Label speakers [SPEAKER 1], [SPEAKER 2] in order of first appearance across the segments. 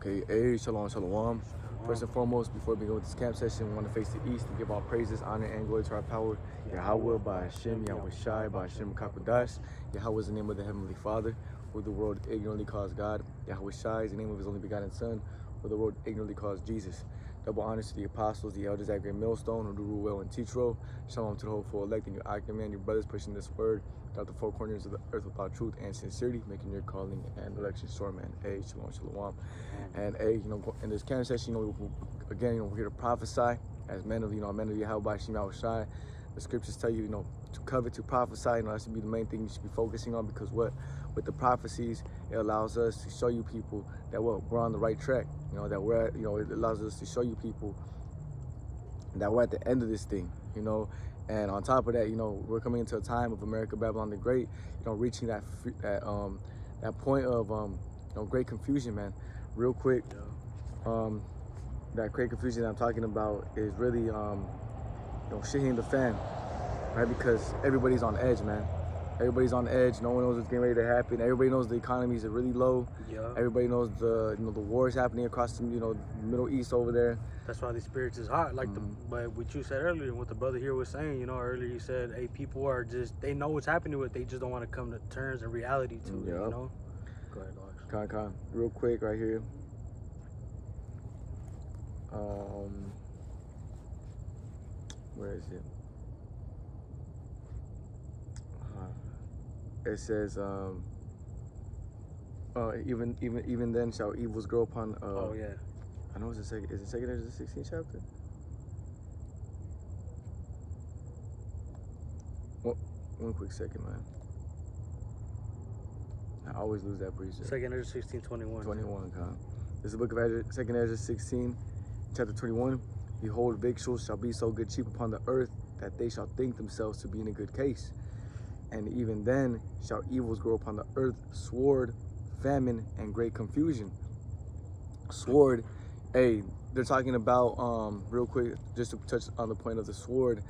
[SPEAKER 1] Okay, hey, shalom, shalom. First and foremost, before we begin with this camp session, we want to face the east and give all praises, honor, and glory to our power. Yahweh, bahasham, yahawashi, bahasham, kakodash. Yahweh is the name of the Heavenly Father, who the world ignorantly calls God. Yahawashi is the name of His only begotten Son, who the world ignorantly calls Jesus. Double honors to the apostles, the elders at Great Millstone, who do rule well and teach well. Shalom to the hopeful elect and your I command your brothers pushing this word throughout the four corners of the earth without truth and sincerity, making your calling and election sure, man. Hey, shalom, shalom. And hey, in this camp session, again, we're here to prophesy as men of, men of Yahweh, Yahawashi. The scriptures tell you, to covet, to prophesy. That should be the main thing you should be focusing on, because with the prophecies, it allows us to show you people that we're on the right track. That we're at, it allows us to show you people that we're at the end of this thing. And on top of that, we're coming into a time of America, Babylon the Great. Reaching that point of great confusion, man. Real quick, that great confusion that I'm talking about is really shit hitting the fan, right? Because everybody's on edge, man. Everybody's on edge. No one knows what's getting ready to happen. Everybody knows the economies are really low.
[SPEAKER 2] Yeah.
[SPEAKER 1] Everybody knows the war is happening across the Middle East over there.
[SPEAKER 2] That's why these spirits is hot. Like but what you said earlier, and what the brother here was saying, earlier he said, hey, people are just, they know what's happening with it, they just don't want to come to terms and reality to it, Go ahead, Alex.
[SPEAKER 1] Con. Real quick right here. Where is it? It says, even then shall evils grow upon. I know it's the second. Is it second Ezra 16th chapter? One quick second, man. I always lose that precept.
[SPEAKER 2] Second Ezra 16:21.
[SPEAKER 1] 21, con. This is the book of Ezra, second Ezra 16, chapter 21. Behold, victuals shall be so good cheap upon the earth that they shall think themselves to be in a good case. And even then shall evils grow upon the earth, sword, famine, and great confusion. Sword, hey, they're talking about, real quick, just to touch on the point of the sword,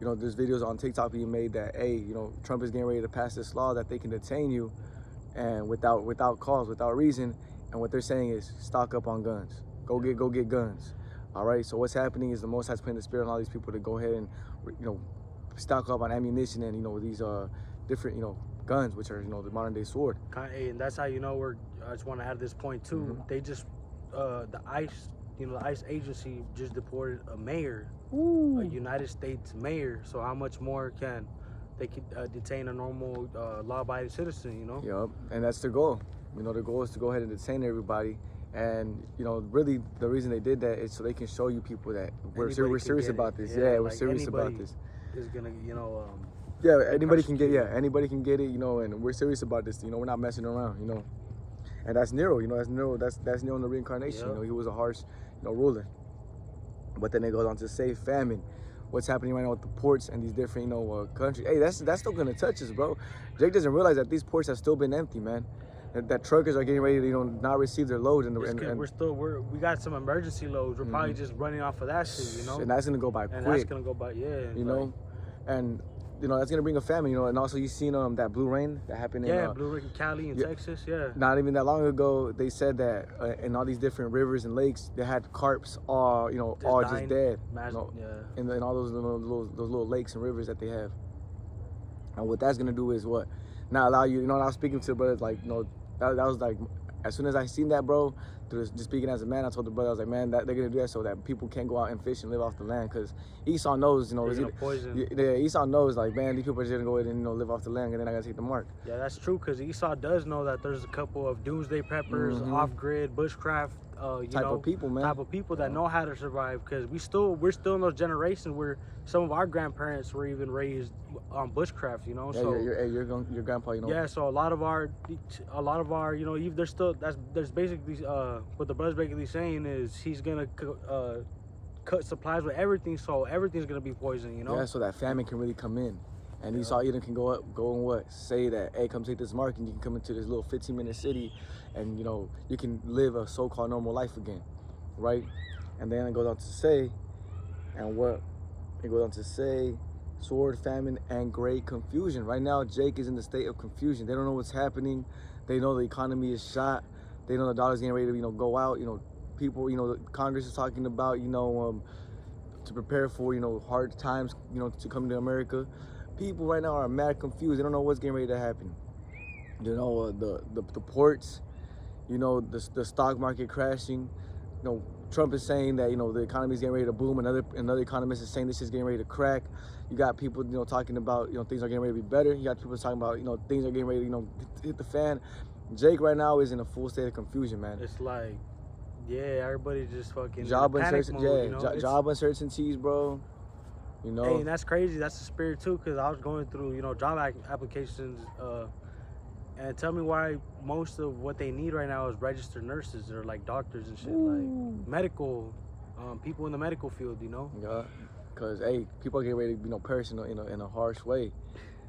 [SPEAKER 1] there's videos on TikTok being made that, hey, Trump is getting ready to pass this law that they can detain you and without cause, without reason. And what they're saying is stock up on guns. Go get guns. All right, so what's happening is the Most High's putting the spirit on all these people to go ahead and, stock up on ammunition and, these different, guns, which are, the modern day sword.
[SPEAKER 2] And that's how I just want to add this point too. They just, the ICE, the ICE agency just deported a mayor, a United States mayor. So how much more can they detain a normal law-abiding citizen,
[SPEAKER 1] Yep, and that's their goal. Their goal is to go ahead and detain everybody. And, really, the reason they did that is so they can show you people that we're serious about this. Yeah, we're serious about this.
[SPEAKER 2] Is gonna,
[SPEAKER 1] anybody can get it, and we're serious about this. We're not messing around, And that's Nero, that's Nero in the reincarnation.
[SPEAKER 2] Yep.
[SPEAKER 1] He was a harsh, ruler. But then it goes on to say famine. What's happening right now with the ports and these different, countries. Hey, that's still gonna touch us, bro. Jake doesn't realize that these ports have still been empty, man. That truckers are getting ready to, not receive their loads, and
[SPEAKER 2] we got some emergency loads. We're probably just running off of that shit,
[SPEAKER 1] And that's gonna go by quick.
[SPEAKER 2] And that's gonna go by,
[SPEAKER 1] and that's gonna bring a famine, And also you seen that blue rain that happened in
[SPEAKER 2] Blue Rain, Cali, in Texas,
[SPEAKER 1] Not even that long ago, they said that in all these different rivers and lakes, they had carps all just dead. In all those little lakes and rivers that they have. And what that's gonna do is what? Not allow you, I was speaking to the brothers like, that was like, as soon as I seen that, bro, just speaking as a man, I told the brother, I was like, man, that they're gonna do that so that people can't go out and fish and live off the land, because Esau knows, Esau knows, like, man, these people are just gonna go ahead and live off the land, and then I gotta take the mark.
[SPEAKER 2] Yeah, that's true, because Esau does know that there's a couple of doomsday preppers, off-grid, bushcraft,
[SPEAKER 1] type of people, man.
[SPEAKER 2] Type of people that know how to survive, because we're still in those generations where some of our grandparents were even raised on bushcraft,
[SPEAKER 1] Yeah,
[SPEAKER 2] so
[SPEAKER 1] your grandpa,
[SPEAKER 2] Yeah, so a lot of our, there's still, there's basically, what the brother's basically saying is he's gonna cut supplies with everything, so everything's gonna be poison,
[SPEAKER 1] Yeah, so that famine can really come in. And Esau Edom can go and say that, hey, come take this mark, and you can come into this little 15-minute city, and you can live a so-called normal life again, right? And then it goes on to say, sword, famine, and great confusion. Right now, Jake is in the state of confusion. They don't know what's happening. They know the economy is shot. They know the dollar's getting ready to, go out. People, Congress is talking about, to prepare for, hard times, to come to America. People right now are mad confused. They don't know what's getting ready to happen. The ports, the stock market crashing. Trump is saying that, the economy is getting ready to boom. Another economist is saying this is getting ready to crack. You got people, talking about, things are getting ready to be better. You got people talking about, things are getting ready to, hit the fan. Jake right now is in a full state of confusion, man.
[SPEAKER 2] It's like, yeah, everybody's just fucking
[SPEAKER 1] job
[SPEAKER 2] uncertainty.
[SPEAKER 1] Job uncertainties, bro.
[SPEAKER 2] Hey, and that's crazy. That's the spirit too, because I was going through, job applications, and tell me why most of what they need right now is registered nurses or like doctors and shit, like medical, people in the medical field,
[SPEAKER 1] Yeah, because hey, people are getting ready to, perish in a harsh way.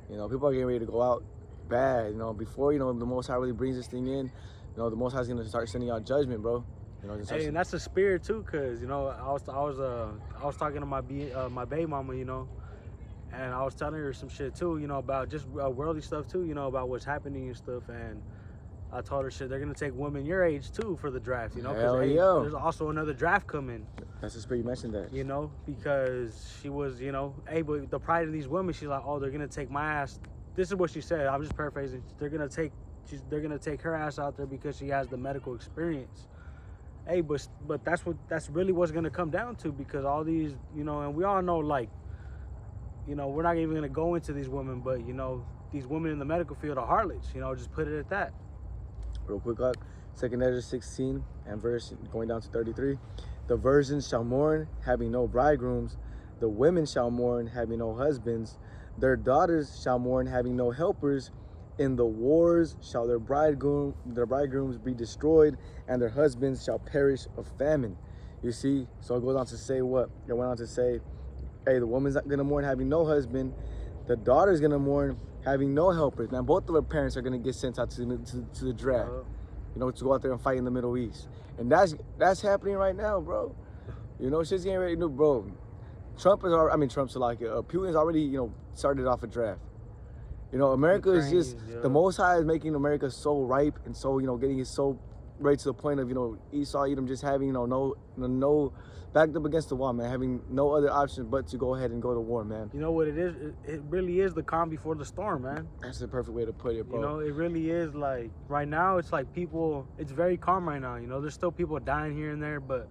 [SPEAKER 1] People are getting ready to go out bad. Before the Most High really brings this thing in, the Most High is gonna start sending out judgment, bro.
[SPEAKER 2] Hey, and that's the spirit too, cause I was talking to my baby mama, and I was telling her some shit too, about just worldly stuff too, about what's happening and stuff. And I told her, shit, they're gonna take women your age too for the draft,
[SPEAKER 1] Hell
[SPEAKER 2] cause
[SPEAKER 1] yeah.
[SPEAKER 2] there's also another draft coming.
[SPEAKER 1] That's the spirit. You mentioned that.
[SPEAKER 2] Because she was, hey, but the pride of these women, she's like, oh, they're gonna take my ass. This is what she said. I'm just paraphrasing. They're gonna take her ass out there because she has the medical experience. Hey, but that's really what's gonna come down to, because all these, and we all know, like, we're not even gonna go into these women, but these women in the medical field are harlots. Just put it at that.
[SPEAKER 1] Real quick, look, 2 Ezra 16 and verse going down to 33. The virgins shall mourn, having no bridegrooms. The women shall mourn, having no husbands. Their daughters shall mourn, having no helpers. In the wars shall their bridegrooms be destroyed, and their husbands shall perish of famine. You see, so it goes on to say what? It went on to say, hey, the woman's not gonna mourn having no husband. The daughter's gonna mourn having no helpers. Now, both of her parents are gonna get sent out to the draft, to go out there and fight in the Middle East, and that's happening right now, bro. Shit's getting ready to do, bro. Putin's already, started off a draft. America is just, the Most High is making America so ripe and so, getting it so right to the point of, Esau, Edom just having, no, backed up against the wall, man, having no other option but to go ahead and go to war, man.
[SPEAKER 2] You know what it is? It really is the calm before the storm, man.
[SPEAKER 1] That's the perfect way to put it, bro.
[SPEAKER 2] It really is. Like, right now, it's like it's very calm right now, there's still people dying here and there, but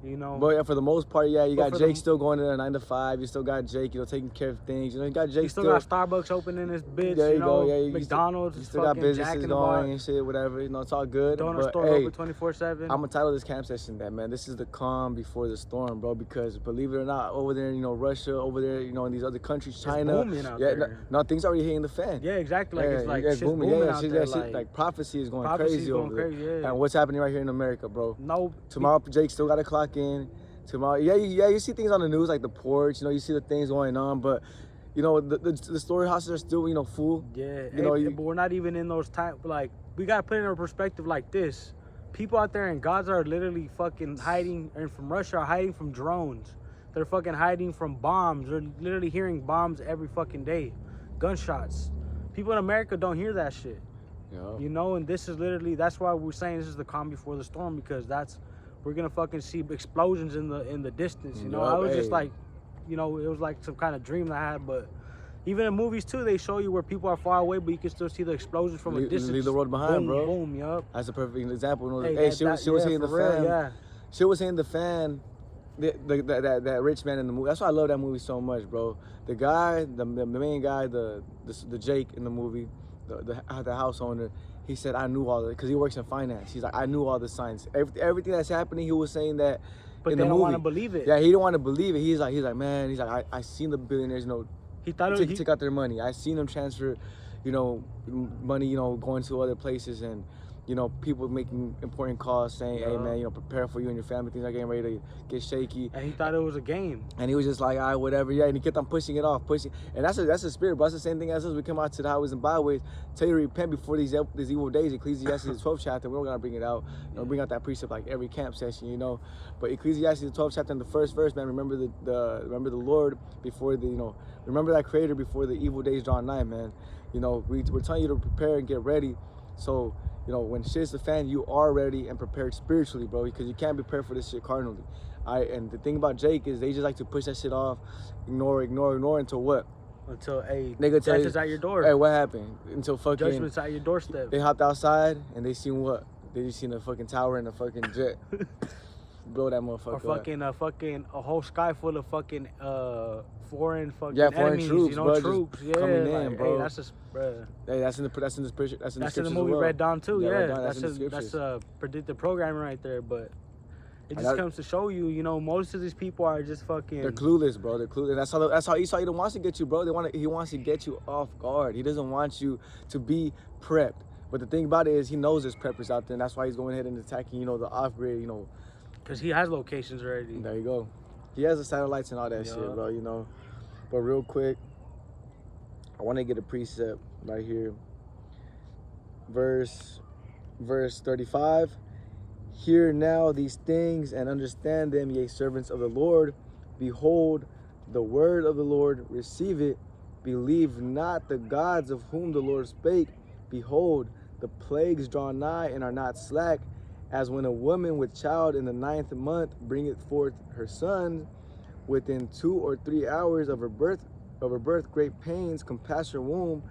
[SPEAKER 1] But yeah, for the most part, yeah, you got Jake still going to the 9 to 5. You still got Jake, taking care of things. You got Jake.
[SPEAKER 2] You still got Starbucks open in this bitch.
[SPEAKER 1] There you go. Yeah,
[SPEAKER 2] McDonald's.
[SPEAKER 1] You still got businesses going and shit, whatever. It's all good.
[SPEAKER 2] Donut store open 24/7.
[SPEAKER 1] I'm gonna title this camp session that, man. This is the calm before the storm, bro. Because believe it or not, over there, Russia, over there, in these other countries, China.
[SPEAKER 2] It's booming out there.
[SPEAKER 1] No, things already hitting the fan.
[SPEAKER 2] Yeah, exactly. Shit's booming out there.
[SPEAKER 1] Like prophecy is going crazy over there.
[SPEAKER 2] Yeah.
[SPEAKER 1] And what's happening right here in America, bro?
[SPEAKER 2] No.
[SPEAKER 1] Tomorrow, Jake still got to clock in. Tomorrow, you see things on the news like the porch, you see the things going on, but the storehouses are still full.
[SPEAKER 2] Yeah, but we're not even in those times. Like, we gotta put it in a perspective like this: people out there in Gaza are literally fucking hiding, and from Russia are hiding from drones. They're fucking hiding from bombs. They're literally hearing bombs every fucking day, gunshots. People in America don't hear that shit.
[SPEAKER 1] Yeah.
[SPEAKER 2] And that's why we're saying this is the calm before the storm, because we're gonna fucking see explosions in the distance. I was just like, it was like some kind of dream that I had. But even in movies too, they show you where people are far away, but you can still see the explosions from a distance.
[SPEAKER 1] Leave the road behind,
[SPEAKER 2] boom,
[SPEAKER 1] bro.
[SPEAKER 2] Boom, yup.
[SPEAKER 1] That's a perfect example. She was hitting the
[SPEAKER 2] real,
[SPEAKER 1] fan.
[SPEAKER 2] Yeah.
[SPEAKER 1] She was hitting the fan. That rich man in the movie. That's why I love that movie so much, bro. The guy, the main guy, the Jake in the movie, the house owner. He said, I knew all that, because he works in finance. He's like, I knew all the signs. Everything that's happening, he was saying that
[SPEAKER 2] but
[SPEAKER 1] in
[SPEAKER 2] they
[SPEAKER 1] the
[SPEAKER 2] don't
[SPEAKER 1] movie.
[SPEAKER 2] want to believe it.
[SPEAKER 1] Yeah, he didn't want to believe it. He's like, man, I seen the billionaires,
[SPEAKER 2] he thought
[SPEAKER 1] take out their money. I seen them transfer, money, going to other places, and people making important calls saying, hey, man, prepare for you and your family. Things are getting ready to get shaky.
[SPEAKER 2] And he thought it was a game.
[SPEAKER 1] And he was just like, all right, whatever. Yeah, and he kept on pushing it off. And that's the spirit, bro. That's the same thing as us. We come out to the highways and byways, tell you to repent before these evil days. Ecclesiastes 12th chapter, we're not going to bring it out. Bring out that precept like every camp session, But Ecclesiastes 12th chapter in the first verse, man, remember the Lord before remember that Creator before the evil days draw nigh, man. We're telling you to prepare and get ready. So, you know, when shit's a fan, you are ready and prepared spiritually, bro, because you can't be prepared for this shit carnally. And the thing about Jake is they just like to push that shit off, ignore until what?
[SPEAKER 2] Until
[SPEAKER 1] Nigga
[SPEAKER 2] death is at your door.
[SPEAKER 1] Hey, what happened? Until fucking
[SPEAKER 2] judgment's at your doorstep.
[SPEAKER 1] They hopped outside and they seen what? They just seen a fucking tower and a fucking jet. Blow that motherfucker.
[SPEAKER 2] Or fucking a whole sky full of fucking foreign fucking
[SPEAKER 1] foreign
[SPEAKER 2] enemies,
[SPEAKER 1] troops,
[SPEAKER 2] you know,
[SPEAKER 1] bro,
[SPEAKER 2] troops. Yeah,
[SPEAKER 1] coming in,
[SPEAKER 2] like,
[SPEAKER 1] bro.
[SPEAKER 2] Hey, that's just, bro.
[SPEAKER 1] Hey, that's in the scripture. That's in the
[SPEAKER 2] movie Red Dawn too. Yeah,
[SPEAKER 1] that's
[SPEAKER 2] predictive programming right there. But it just comes to show you, you know, most of these people are just fucking.
[SPEAKER 1] They're clueless, bro. They're clueless. That's how Esau Edom wants to get you, bro. He wants to get you off guard. He doesn't want you to be prepped. But the thing about it is, he knows there's preppers out there, and that's why he's going ahead and attacking, you know, the off-grid, you know.
[SPEAKER 2] Because he has locations already.
[SPEAKER 1] There you go. He has the satellites and all that shit, bro, you know. But real quick, I want to get a precept right here. Verse 35. Hear now these things and understand them, ye servants of the Lord. Behold, the word of the Lord, receive it. Believe not the gods of whom the Lord spake. Behold, the plagues draw nigh and are not slack, as when a woman with child in the 9th month bringeth forth her son, within 2 or 3 hours of her birth great pains compass her womb,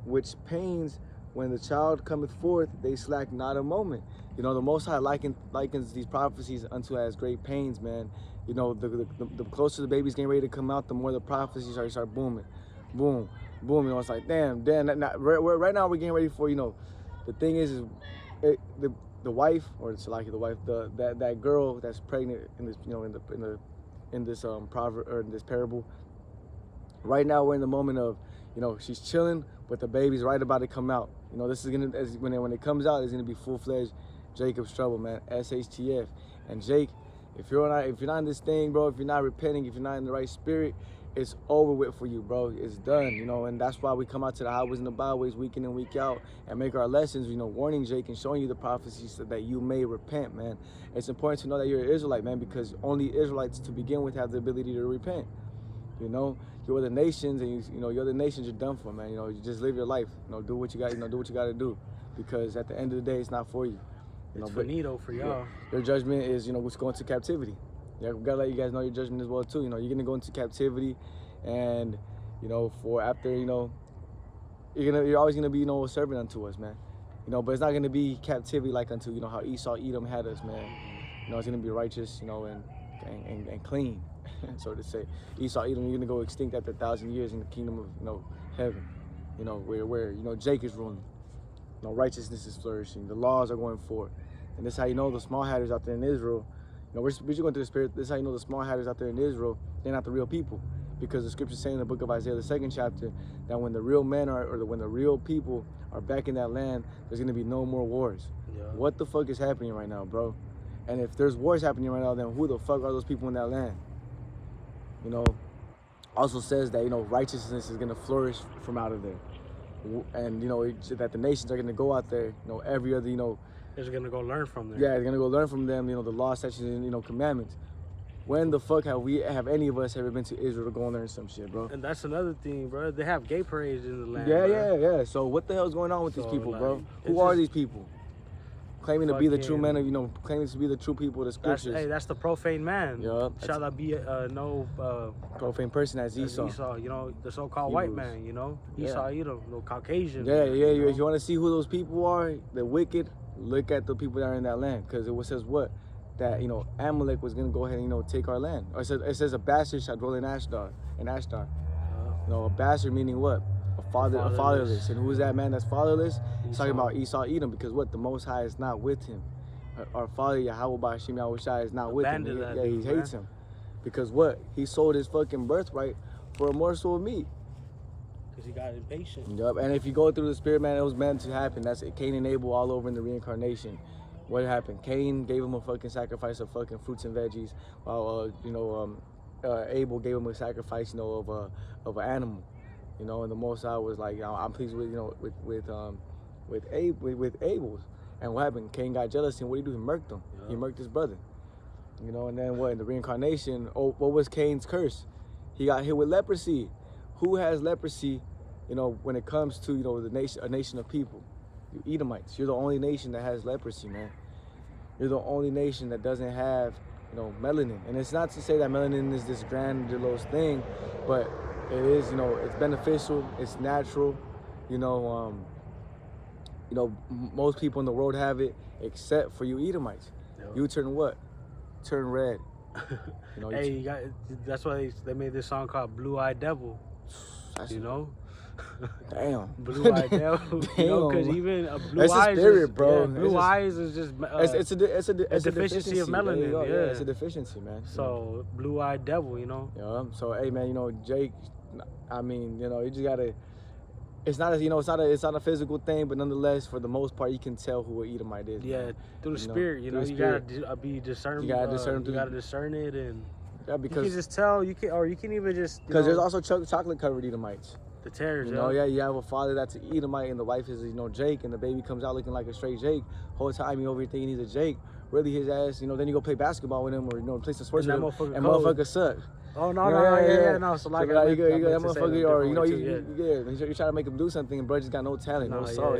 [SPEAKER 1] which pains when the child cometh forth, they slack not a moment. You know, the Most High likens these prophecies unto as great pains, man. You know, the closer the baby's getting ready to come out, the more the prophecies start booming. Boom, boom. You know, it's like, damn. Right now we're getting ready for, you know, the thing is the wife, or it's like the wife, that girl that's pregnant in this, you know, in this proverb, or in this parable. Right now we're in the moment of, you know, she's chilling, but the baby's right about to come out. You know, this is gonna, when it comes out, it's gonna be full-fledged Jacob's trouble, man. SHTF. And Jake, if you're not in this thing, bro, if you're not repenting, if you're not in the right spirit, it's over with for you, bro. It's done, you know. And that's why we come out to the highways and the byways week in and week out and make our lessons, you know, warning Jake and showing you the prophecies so that you may repent, man. It's important to know that you're an Israelite, man, because only Israelites to begin with have the ability to repent. You know, you're the nations, and you know, you're the nations, you're done for, man. You know, you just live your life. You know, do what you got. You know, do what you got to do, because at the end of the day, it's not for you.
[SPEAKER 2] It's finito for y'all.
[SPEAKER 1] Your judgment is, you know, what's going to captivity. Yeah, we gotta let you guys know your judgment as well too. You know, you're gonna go into captivity, and you know, for after, you know, you're always gonna be, you know, a servant unto us, man. You know, but it's not gonna be captivity like unto, you know, how Esau Edom had us, man. You know, it's gonna be righteous, you know, and clean, so to say. Esau Edom, you're gonna go extinct after 1,000 years in the kingdom of, you know, heaven. You know, where you know, Jake is ruling. You know, righteousness is flourishing. The laws are going forth, and this is how you know the small hatters out there in Israel. You know, we're just going through the spirit. This is how you know the small hatters out there in Israel, they're not the real people. Because the scriptures say in the book of Isaiah, the 2nd chapter, that when the real men when the real people are back in that land, there's going to be no more wars. Yeah. What the fuck is happening right now, bro? And if there's wars happening right now, then who the fuck are those people in that land? You know, also says that, you know, righteousness is going to flourish from out of there. And, you know, that the nations are going to go out there, you know, every other, you know,
[SPEAKER 2] is gonna go learn from them.
[SPEAKER 1] Yeah, they're gonna go learn from them, you know, the law, statutes, and, you know, commandments. When the fuck have any of us ever been to Israel to go and learn some shit, bro?
[SPEAKER 2] And that's another thing, bro. They have gay parades in the land.
[SPEAKER 1] Yeah. So what the hell's going on with these people, like, bro? Who are these people? Claiming to be the true men of, you know, claiming to be the true people of the scriptures.
[SPEAKER 2] That's the profane man.
[SPEAKER 1] Yup.
[SPEAKER 2] Shall I be no
[SPEAKER 1] profane person as Esau.
[SPEAKER 2] Esau, you know, the so-called white man, you know, Esau, you know, no Caucasian.
[SPEAKER 1] Yeah,
[SPEAKER 2] man,
[SPEAKER 1] yeah.
[SPEAKER 2] You know?
[SPEAKER 1] If you want to see who those people are, the wicked, look at the people that are in that land, because it says what? That, you know, Amalek was gonna go ahead and, you know, take our land. Or it says a bastard shall dwell in Ashdod. You know, a bastard meaning what? A fatherless. And who's that man that's fatherless? He's talking about Esau Edom, because what? The Most High is not with him. Our father Yahweh bahasham yahawashi is not with him. He hates him. Because what? He sold his fucking birthright for a morsel of meat.
[SPEAKER 2] Because he got impatient.
[SPEAKER 1] Yup. And if you go through the spirit, man, it was meant to happen. That's it. Cain and Abel all over in the reincarnation. What happened? Cain gave him a fucking sacrifice of fucking fruits and veggies, while Abel gave him a sacrifice, you know, of an animal. You know, and the Most High was like, I'm pleased with, you know, with Abel's. And what happened? Cain got jealous, and what did he do? He murked him. Yeah. He murked his brother. You know, and then what? In the reincarnation, what was Cain's curse? He got hit with leprosy. Who has leprosy? You know, when it comes to, you know, a nation of people. You Edomites. You're the only nation that has leprosy, man. You're the only nation that doesn't have, melanin. And it's not to say that melanin is this grandiose thing, but it is, it's beneficial, it's natural. Most people in the world have it, except for you Edomites.
[SPEAKER 2] Yep.
[SPEAKER 1] You turn what? Turn red.
[SPEAKER 2] Hey, that's why they made this song called Blue Eyed Devil.
[SPEAKER 1] Damn.
[SPEAKER 2] Blue Eyed Devil. Because even blue
[SPEAKER 1] that's
[SPEAKER 2] eyes,
[SPEAKER 1] a spirit, bro.
[SPEAKER 2] Yeah, blue eyes is just
[SPEAKER 1] it's a
[SPEAKER 2] deficiency of melanin. Yeah,
[SPEAKER 1] it's a deficiency, man.
[SPEAKER 2] So Blue Eyed Devil,
[SPEAKER 1] Yeah. So hey, man, Jake. I mean, you just gotta. It's not it's not a physical thing, but nonetheless, for the most part, you can tell who an Edomite is.
[SPEAKER 2] Yeah,
[SPEAKER 1] man.
[SPEAKER 2] through the spirit, you gotta be discerning.
[SPEAKER 1] You gotta discern.
[SPEAKER 2] You gotta discern it, and
[SPEAKER 1] because
[SPEAKER 2] you can just tell. You can even just
[SPEAKER 1] because there's also chocolate covered Edomites.
[SPEAKER 2] The tares,
[SPEAKER 1] you have a father that's an Edomite, and the wife is Jake, and the baby comes out looking like a straight Jake. Whole time you over here thinking he's a Jake. Really, his ass. Then you go play basketball with him, or play some sports with him, and motherfucker suck.
[SPEAKER 2] Oh no. So like,
[SPEAKER 1] that motherfucker, or you're trying to make him do something, and bro just got no talent, no soul.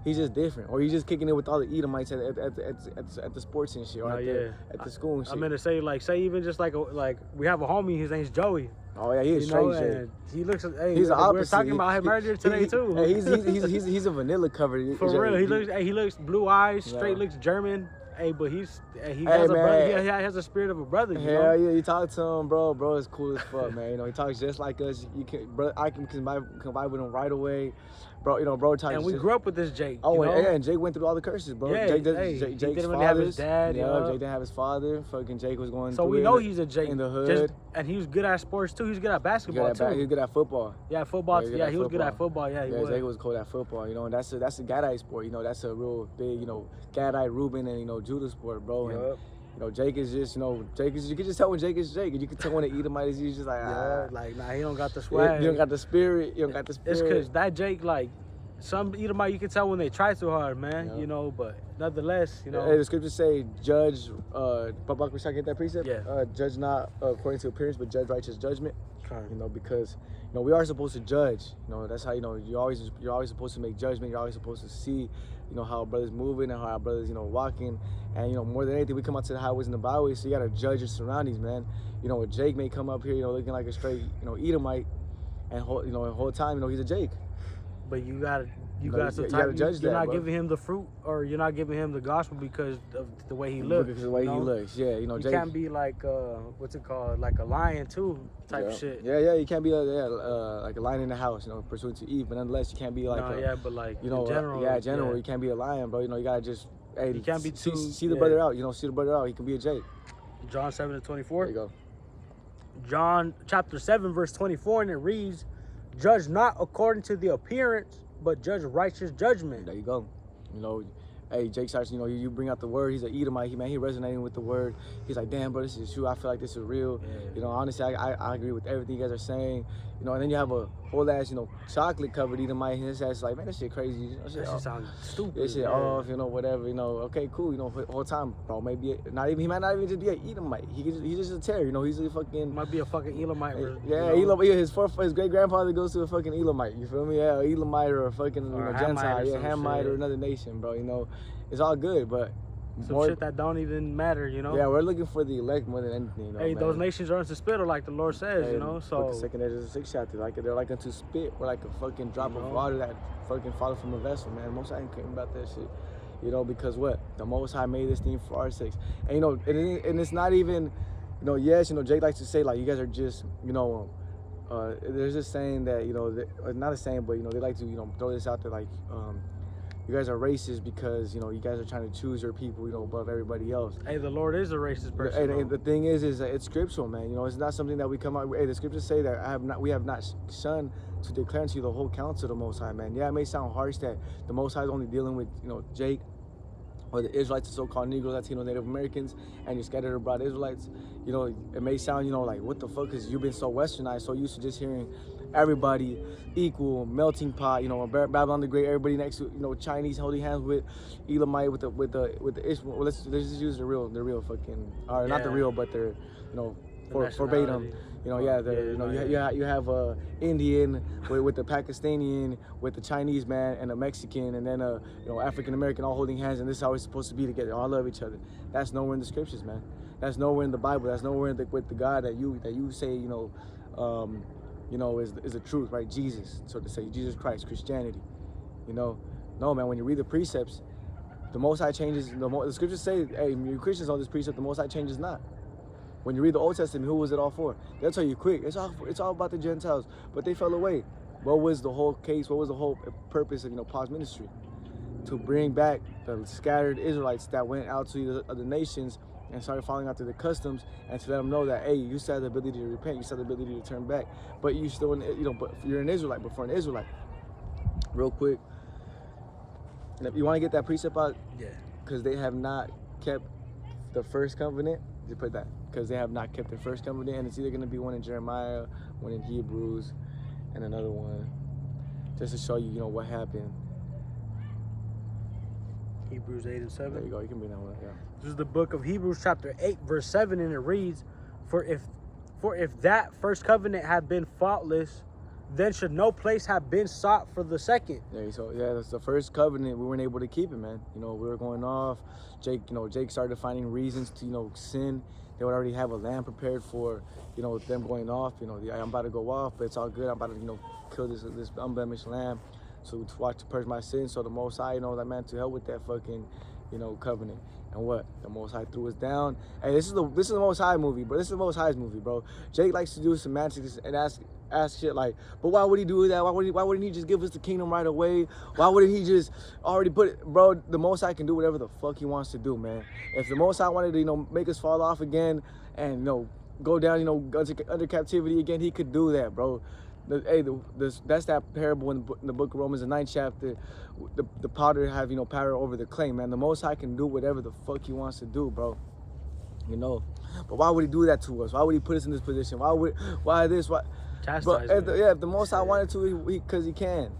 [SPEAKER 1] He's just different, or he's just kicking it with all the Edomites at the sports and shit, or at the school and shit.
[SPEAKER 2] I'm gonna say even just like we have a homie, his name's Joey.
[SPEAKER 1] Oh yeah, he is straight Jake.
[SPEAKER 2] He looks. Hey,
[SPEAKER 1] he's the opposite.
[SPEAKER 2] We're talking about him earlier today too.
[SPEAKER 1] Hey, he's a vanilla cover.
[SPEAKER 2] For real, he looks blue eyes, straight, looks German. Hey, but he has a brother. He has a spirit of a brother.
[SPEAKER 1] Yeah, you talk to him, bro. Bro is cool as fuck, man. He talks just like us. I can combine with him right away, bro. Bro talks.
[SPEAKER 2] And we grew up with this Jake.
[SPEAKER 1] Oh, and Jake went through all the curses, bro.
[SPEAKER 2] Yeah,
[SPEAKER 1] Jake's
[SPEAKER 2] didn't have his dad.
[SPEAKER 1] Yeah, Jake didn't have his father. Fucking Jake was going.
[SPEAKER 2] So we know he's a Jake
[SPEAKER 1] in the hood.
[SPEAKER 2] And he was good at sports too. He was good at basketball too.
[SPEAKER 1] He was good at football.
[SPEAKER 2] Yeah, football. Yeah, he was good at football. Yeah, he was.
[SPEAKER 1] Jake was cool at football. And that's a Gadite sport. That's a real big, Gadite, Reuben, and Judah sport, bro.
[SPEAKER 2] Yep.
[SPEAKER 1] And Jake is just, Jake is. You can just tell when Jake is Jake, and you can tell when the Edomite is. He's just like,
[SPEAKER 2] he don't got the swag.
[SPEAKER 1] You don't got the spirit. You don't got the spirit.
[SPEAKER 2] It's because that Jake, some Edomite, you can tell when they try too hard, man.
[SPEAKER 1] Yeah.
[SPEAKER 2] But nonetheless,
[SPEAKER 1] Hey, the scriptures say, judge. Papa, should I get that precept?
[SPEAKER 2] Yeah.
[SPEAKER 1] Judge not according to appearance, but judge righteous judgment.
[SPEAKER 2] Okay.
[SPEAKER 1] Because we are supposed to judge. That's how you're always supposed to make judgment. You're always supposed to see, how our brothers moving and how our brothers walking. And more than anything, we come out to the highways and the byways, so you gotta judge your surroundings, man. Jake may come up here, looking like a straight, Edomite, and whole time, he's a Jake.
[SPEAKER 2] But you gotta
[SPEAKER 1] judge
[SPEAKER 2] you're not
[SPEAKER 1] bro.
[SPEAKER 2] giving him the fruit, or you're not giving him the gospel because of the way he looks.
[SPEAKER 1] Because of the way he looks, yeah.
[SPEAKER 2] You
[SPEAKER 1] Jake
[SPEAKER 2] can't be like what's it called, like a lion too, type shit.
[SPEAKER 1] Yeah. You can't be like a lion in the house, pursuant to Eve. But nonetheless, you can't be like
[SPEAKER 2] in general.
[SPEAKER 1] General. You can't be a lion, bro. You gotta just
[SPEAKER 2] you can't be too.
[SPEAKER 1] See the brother out. See the brother out. He can be a Jake.
[SPEAKER 2] John 7:24.
[SPEAKER 1] There you go.
[SPEAKER 2] John chapter 7 verse 24, and it reads, "Judge not according to the appearance, but judge righteous judgment."
[SPEAKER 1] There you go. Hey, Jake starts, you bring out the word. He's an Edomite. He resonating with the word. He's like, damn, bro, this is true. I feel like this is real.
[SPEAKER 2] Yeah.
[SPEAKER 1] Honestly, I agree with everything you guys are saying. And then you have a whole ass, chocolate covered Edomite. And his ass is like, man, that shit crazy.
[SPEAKER 2] That shit sounds stupid.
[SPEAKER 1] That shit off, whatever. Okay, cool. Whole time, bro. Maybe he might not even just be an Edomite. He's just a terror. He's a fucking.
[SPEAKER 2] Might be a fucking Elamite.
[SPEAKER 1] Elamite. His great grandfather goes to a fucking Elamite. You feel me? Yeah, Elamite or a fucking Gentile, Hamite or another nation, bro. It's all good, but
[SPEAKER 2] some shit that don't even matter,
[SPEAKER 1] Yeah, we're looking for the elect more than anything,
[SPEAKER 2] Hey, those nations are unto spittle, like the Lord says, So
[SPEAKER 1] the second is a 6 chapter, they're like unto spit, or like a fucking drop of water that fucking falls from a vessel, man. Most I ain't caring about that shit, because what the Most High made this thing for our sakes, and and it's not even, yes, Jake likes to say like you guys are just, there's this saying that not a saying, but they like to throw this out there like you guys are racist because you guys are trying to choose your people above everybody else.
[SPEAKER 2] Hey, the Lord is a racist person.
[SPEAKER 1] And the thing is it's scriptural, man. It's not something that we come out. Hey, the scriptures say that we have not shunned to declare unto you the whole counsel of the Most High, man. Yeah, it may sound harsh that the Most High is only dealing with Jake or the Israelites, the so-called Negro, Latino, Native Americans, and you scattered abroad Israelites. It may sound like what the fuck, because you've been so westernized, so used to just hearing everybody equal, melting pot, Babylon the Great, everybody next to Chinese holding hands with Elamite with the Ishmael. Well, let's just use the real fucking, or not the real, but they're verbatim. You know, you have a Indian with the Pakistani, with the Chinese man and a Mexican, and then African American all holding hands, and this is how it's supposed to be together. All love each other. That's nowhere in the scriptures, man. That's nowhere in the Bible. That's nowhere with the God that you say is the truth, right? Jesus, so to say, Jesus Christ, Christianity. No, man. When you read the precepts, the Most High changes. The scriptures say, hey, you Christians on this precept, the Most High changes not. When you read the Old Testament, who was it all for? They'll tell you quick. It's all about the Gentiles, but they fell away. What was the whole case? What was the whole purpose of Paul's ministry? To bring back the scattered Israelites that went out to the other nations and started following after the customs, and to let them know that, hey, you still have the ability to repent, you still have the ability to turn back, but you still, but you're an Israelite. But for an Israelite, real quick, if you want to get that precept out,
[SPEAKER 2] yeah,
[SPEAKER 1] because they have not kept the first covenant. You put that because they have not kept the first covenant, and it's either going to be one in Jeremiah, one in Hebrews, and another one, just to show you, what happened.
[SPEAKER 2] Hebrews 8 and 7.
[SPEAKER 1] There you go. You can bring that one. Yeah.
[SPEAKER 2] This is the book of Hebrews, chapter 8, verse 7, and it reads, For if that first covenant had been faultless, then should no place have been sought for the second.
[SPEAKER 1] Yeah, that's the first covenant. We weren't able to keep it, man. We were going off. Jake started finding reasons to, sin. They would already have a lamb prepared for, them going off. I'm about to go off, but it's all good. I'm about to, kill this unblemished lamb. So to watch to purge my sins. So the Most High, that man, to hell with that fucking, covenant. And what? The Most High threw us down. Hey, this is the Most High movie, bro. This is the Most High's movie, bro. Jake likes to do semantics and ask shit like, but why would he do that? Why wouldn't he just give us the kingdom right away? Why wouldn't he just already put it? Bro, the Most High can do whatever the fuck he wants to do, man. If the Most High wanted to, make us fall off again and, go down, under captivity again, he could do that, bro. That's that parable in the book of Romans, the 9th chapter. The potter have, power over the clay, man. The Most High can do whatever the fuck he wants to do, bro. But why would he do that to us? Why would he put us in this position? Why this? Why? Bro, if the Most High wanted to, because he can.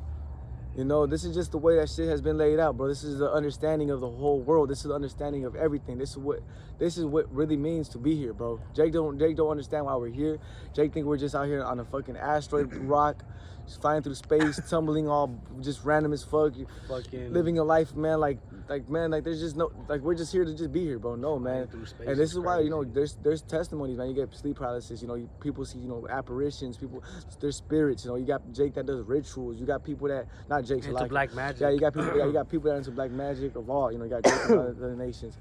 [SPEAKER 1] This is just the way that shit has been laid out, bro. This is the understanding of the whole world. This is the understanding of everything. This is what really means to be here, bro. Jake don't understand why we're here. Jake think we're just out here on a fucking asteroid rock, just flying through space, tumbling all just random as fuck.
[SPEAKER 2] Fucking
[SPEAKER 1] living a life, man, like there's just no, we're just here to just be here, bro. No, man. And this is why, there's testimonies, man. You get sleep paralysis, people see, apparitions, there's spirits, you got Jake that does rituals, you got people that, not Jake's
[SPEAKER 2] into black magic.
[SPEAKER 1] Yeah, you got people that are into black magic of all, you got Jake from other nations.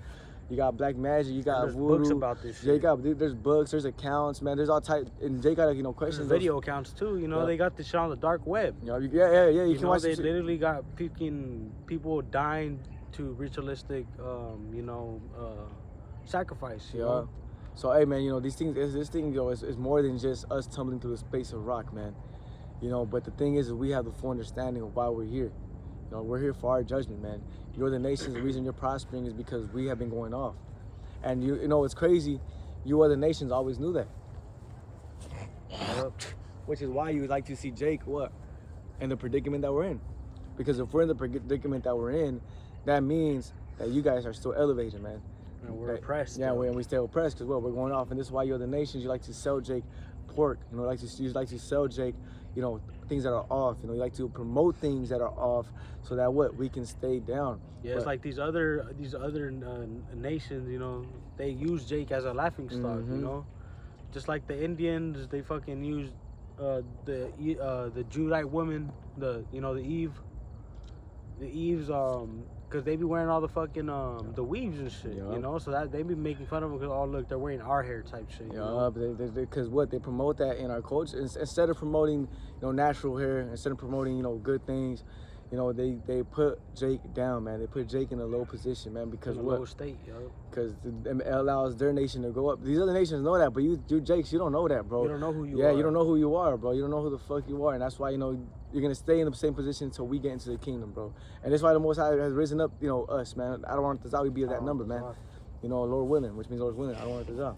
[SPEAKER 1] You got black magic, you got
[SPEAKER 2] there's
[SPEAKER 1] voodoo.
[SPEAKER 2] books about this shit.
[SPEAKER 1] There's books, there's accounts, man. There's all type, and Jake got questions.
[SPEAKER 2] There's video accounts too. They got this shit on the dark web.
[SPEAKER 1] Yeah. You can watch.
[SPEAKER 2] They literally got people dying to ritualistic, sacrifice. You know?
[SPEAKER 1] So hey, man, this thing is more than just us tumbling through the space of rock, man. But the thing is we have the full understanding of why we're here. We're here for our judgment, man. You're the nations. The reason you're prospering is because we have been going off. And it's crazy. You other nations always knew that. Which is why you would like to see Jake in the predicament that we're in. Because if we're in the predicament that we're in, that means that you guys are still elevated, man.
[SPEAKER 2] And we're oppressed.
[SPEAKER 1] Yeah, we stay oppressed because we're going off. And this is why you other nations, you like to sell Jake pork. You like to sell Jake, things that are off. You like to promote things that are off, so that we can stay down.
[SPEAKER 2] Yeah, it's like these other nations. They use Jake as a laughing stock.
[SPEAKER 1] Mm-hmm.
[SPEAKER 2] Just like the Indians, they fucking use the Judite woman, the Eves, because they be wearing all the fucking the weaves and shit, so that they be making fun of them because look, they're wearing our hair type shit.
[SPEAKER 1] Because they promote that in our culture instead of promoting natural hair, instead of promoting good things, they put Jake down, man. They put Jake in a low position, man, because
[SPEAKER 2] in a low state,
[SPEAKER 1] because it allows their nation to go up. These other nations know that, but you Jakes, you don't know that, bro.
[SPEAKER 2] You don't know who you are.
[SPEAKER 1] Yeah, you don't know who you are, bro. You don't know who the fuck you are, and that's why you're gonna stay in the same position until we get into the kingdom, bro. And that's why the Most High has risen up, us, man. I don't want the Zawi be of that number, man. Lord willing, which means Lord's willing. I don't want the Zawi.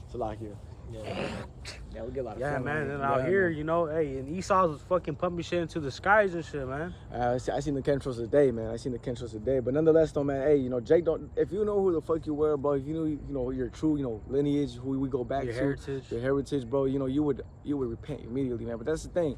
[SPEAKER 1] It's a lot here. Yeah, we get a lot of
[SPEAKER 2] Yeah,
[SPEAKER 1] fun.
[SPEAKER 2] man. And
[SPEAKER 1] Yeah,
[SPEAKER 2] out here,
[SPEAKER 1] man.
[SPEAKER 2] you know, hey, and Esau was fucking pumping shit into the skies and shit, man.
[SPEAKER 1] I seen the chemtrails today, man. I seen the chemtrails today. But nonetheless, though, man, hey, you know, Jake, don't, if you know who the fuck you were, bro, if you knew, you know, your true, you know, lineage, who we go back
[SPEAKER 2] Your
[SPEAKER 1] to,
[SPEAKER 2] heritage.
[SPEAKER 1] your heritage, bro, you know, you would repent immediately, man. But that's the thing.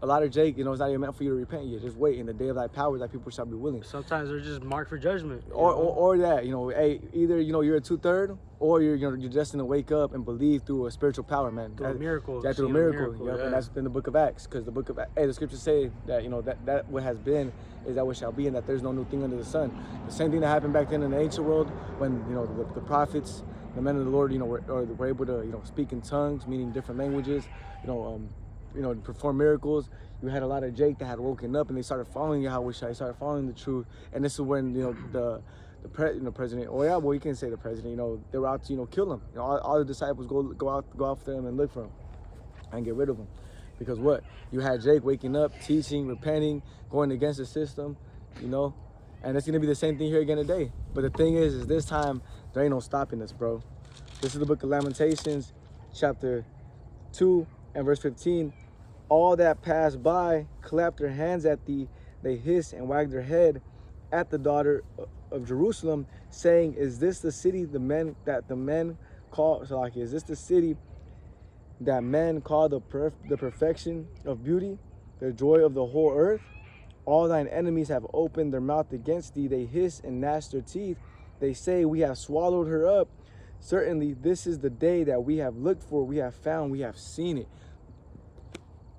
[SPEAKER 1] A lot of Jake, you know, it's not even meant for you to repent yet. Just wait. In the day of thy power, that people shall be willing.
[SPEAKER 2] Sometimes they're just marked for judgment.
[SPEAKER 1] Or that, you know, hey, either, you know, you're a 2/3, or you're destined to wake up and believe through a spiritual power, man.
[SPEAKER 2] Through a miracle.
[SPEAKER 1] Yeah, through a miracle. Yep.
[SPEAKER 2] Yeah.
[SPEAKER 1] And that's in the book of Acts, because the book of the scriptures say that, you know, that what has been is that what shall be, and that there's no new thing under the sun. The same thing that happened back then in the ancient world, when, you know, the prophets, the men of the Lord, you know, were able to, you know, speak in tongues, meaning different languages, you know, perform miracles. You had a lot of Jake that had woken up and they started following yahawashi. They started following the truth, and this is when, you know, the president, or yeah, well, you can say the president, you know, they were out to, you know, kill him. You know, all the disciples go after him and look for him and get rid of him, because what, you had Jake waking up, teaching, repenting, going against the system, you know, and it's gonna be the same thing here again today. But the thing is this time there ain't no stopping us, bro. This is the book of Lamentations, chapter 2 and verse 15. All that passed by clapped their hands at thee. They hissed and wagged their head at the daughter of Jerusalem, saying, is this the city the men call, so like, is this the city that men call the perfection of beauty, the joy of the whole earth? All thine enemies have opened their mouth against thee. They hiss and gnash their teeth. They say, we have swallowed her up. Certainly this is the day that we have looked for. We have found, we have seen it.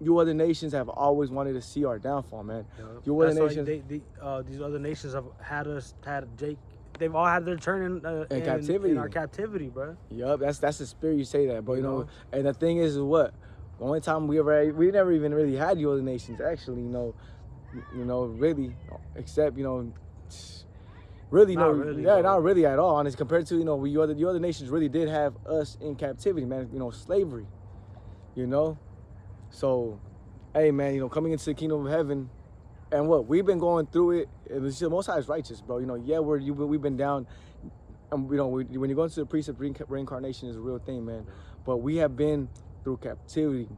[SPEAKER 1] You other nations have always wanted to see our downfall, man.
[SPEAKER 2] Yeah.
[SPEAKER 1] You other
[SPEAKER 2] That's
[SPEAKER 1] nations,
[SPEAKER 2] why these other nations have had Jake. They've all had their turn in
[SPEAKER 1] captivity.
[SPEAKER 2] in our captivity, bro.
[SPEAKER 1] Yup, that's the spirit you say that, bro. You know, and the thing is what? The only time we never even really had you other nations, actually, you know, really, except, you know, really,
[SPEAKER 2] Not
[SPEAKER 1] no,
[SPEAKER 2] really,
[SPEAKER 1] yeah,
[SPEAKER 2] bro.
[SPEAKER 1] not really at all. Honest, compared to, you know, you other nations really did have us in captivity, man. You know, slavery, you know. So, hey, man, you know, coming into the kingdom of heaven, and what we've been going through it. The Most High is righteous, bro. You know, yeah, we've been down. You know, when you go into the precept, reincarnation is a real thing, man. But we have been through captivity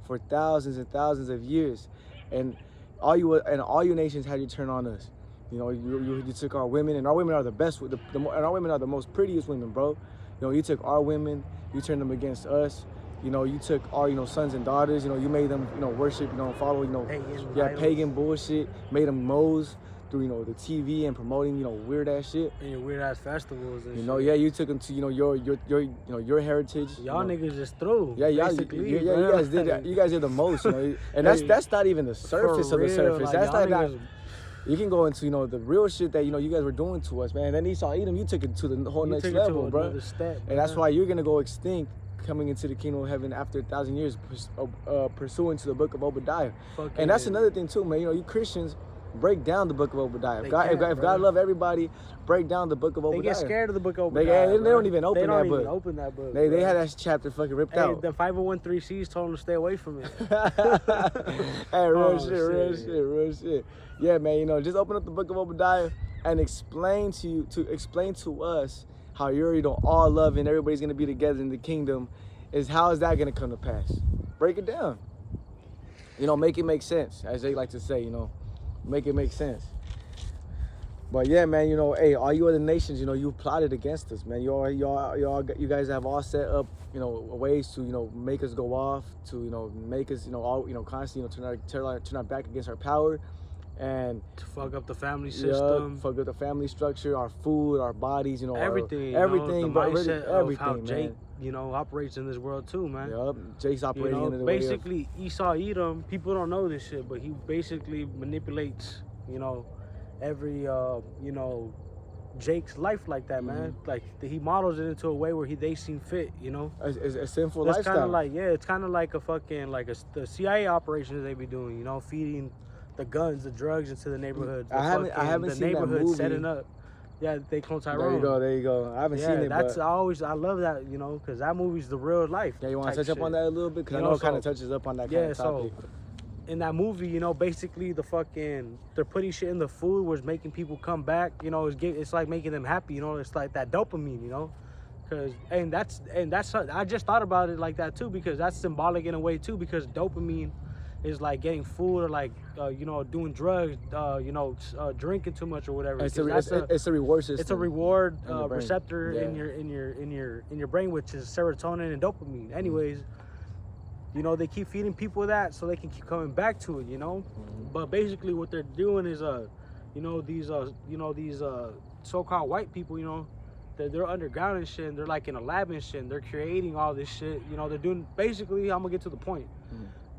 [SPEAKER 1] for thousands and thousands of years, and all you nations had you turn on us. You know, you took our women, and our women are the best. And our women are the most prettiest women, bro. You know, you took our women, you turned them against us. You know, you took our, you know, sons and daughters. You know, you made them, you know, worship, you know, follow, you know, pagan bullshit. Made them moles through, you know, the TV and promoting, you know, weird ass shit.
[SPEAKER 2] And your weird ass festivals and
[SPEAKER 1] you know,
[SPEAKER 2] shit.
[SPEAKER 1] yeah, you took them to, you know, your heritage.
[SPEAKER 2] Y'all
[SPEAKER 1] you know.
[SPEAKER 2] niggas just through.
[SPEAKER 1] You guys did that. You guys did the most, you know, and that's not even the surface of the surface.
[SPEAKER 2] Like,
[SPEAKER 1] That's not. You can go into, you know, the real shit that, you know, you guys were doing to us, man. And then Esau Edom, you took it to the whole next level, bro. And that's why you're gonna go extinct coming into the kingdom of heaven after 1,000 years, pursuing to the book of Obadiah. And that's another thing too, man. You know, you Christians break down the book of Obadiah. If God love everybody, break down the book of Obadiah.
[SPEAKER 2] They get scared of the book of Obadiah.
[SPEAKER 1] They don't even open that book.
[SPEAKER 2] They don't even open that book.
[SPEAKER 1] They had that chapter fucking ripped out.
[SPEAKER 2] The 501(c)(3)s told them to stay away from it.
[SPEAKER 1] Hey, real shit. Yeah, man, you know, just open up the book of Obadiah and explain to us how you're, you know, all love and everybody's gonna be together in the kingdom. How is that gonna come to pass? Break it down. You know, make it make sense, as they like to say. You know, make it make sense. But yeah, man, you know, hey, all you other nations, you know, you plotted against us, man. You guys have all set up, you know, ways to, you know, make us go off, to, you know, make us, you know, all, you know, constantly, you know, turn our back against our power. And
[SPEAKER 2] to fuck up the family system,
[SPEAKER 1] fuck up the family structure, our food, our bodies, you know,
[SPEAKER 2] everything,
[SPEAKER 1] everything,
[SPEAKER 2] the
[SPEAKER 1] mindset
[SPEAKER 2] of how
[SPEAKER 1] man.
[SPEAKER 2] Jake, you know, operates in this world too, man.
[SPEAKER 1] Yup, Jake's operating in the
[SPEAKER 2] basically Esau Edom. People don't know this shit, but he basically manipulates, you know, every, you know, Jake's life like that, man. Like he models it into a way where they seem fit, you know.
[SPEAKER 1] A sinful
[SPEAKER 2] That's
[SPEAKER 1] lifestyle.
[SPEAKER 2] Kind of like, yeah, it's kind of like a fucking the CIA operations they be doing, you know, feeding the guns, the drugs into the neighborhoods.
[SPEAKER 1] I haven't seen that movie.
[SPEAKER 2] Setting up. Yeah, they clone Tyrone.
[SPEAKER 1] There you go. I haven't seen it.
[SPEAKER 2] I love that, you know, because that movie's the real life.
[SPEAKER 1] Yeah, you want to touch up on that a little bit? Because I know it kind of touches up on that kind of topic.
[SPEAKER 2] So in that movie, you know, basically they're putting shit in the food, was making people come back. You know, it's like making them happy. You know, it's like that dopamine. You know, and that's I just thought about it like that too, because that's symbolic in a way too, because dopamine is like getting food or like doing drugs, drinking too much or whatever.
[SPEAKER 1] It's a reward system.
[SPEAKER 2] It's a reward
[SPEAKER 1] in your brain.
[SPEAKER 2] receptor
[SPEAKER 1] Yeah.
[SPEAKER 2] in your brain, which is serotonin and dopamine. Anyways, they keep feeding people that so they can keep coming back to it. But basically what they're doing is these so-called white people, they're underground and shit, and they're like in a lab and shit, and they're creating all this shit. They're doing, basically, I'm gonna get to the point.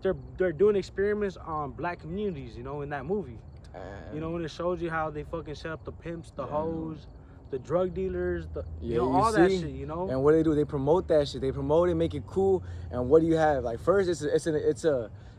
[SPEAKER 2] They're doing experiments on black communities, in that movie. And it shows you how they fucking set up the pimps, the hoes, the drug dealers, all that shit,
[SPEAKER 1] And what they do, they promote that shit. They promote it, make it cool. And what do you have? Like, first, it's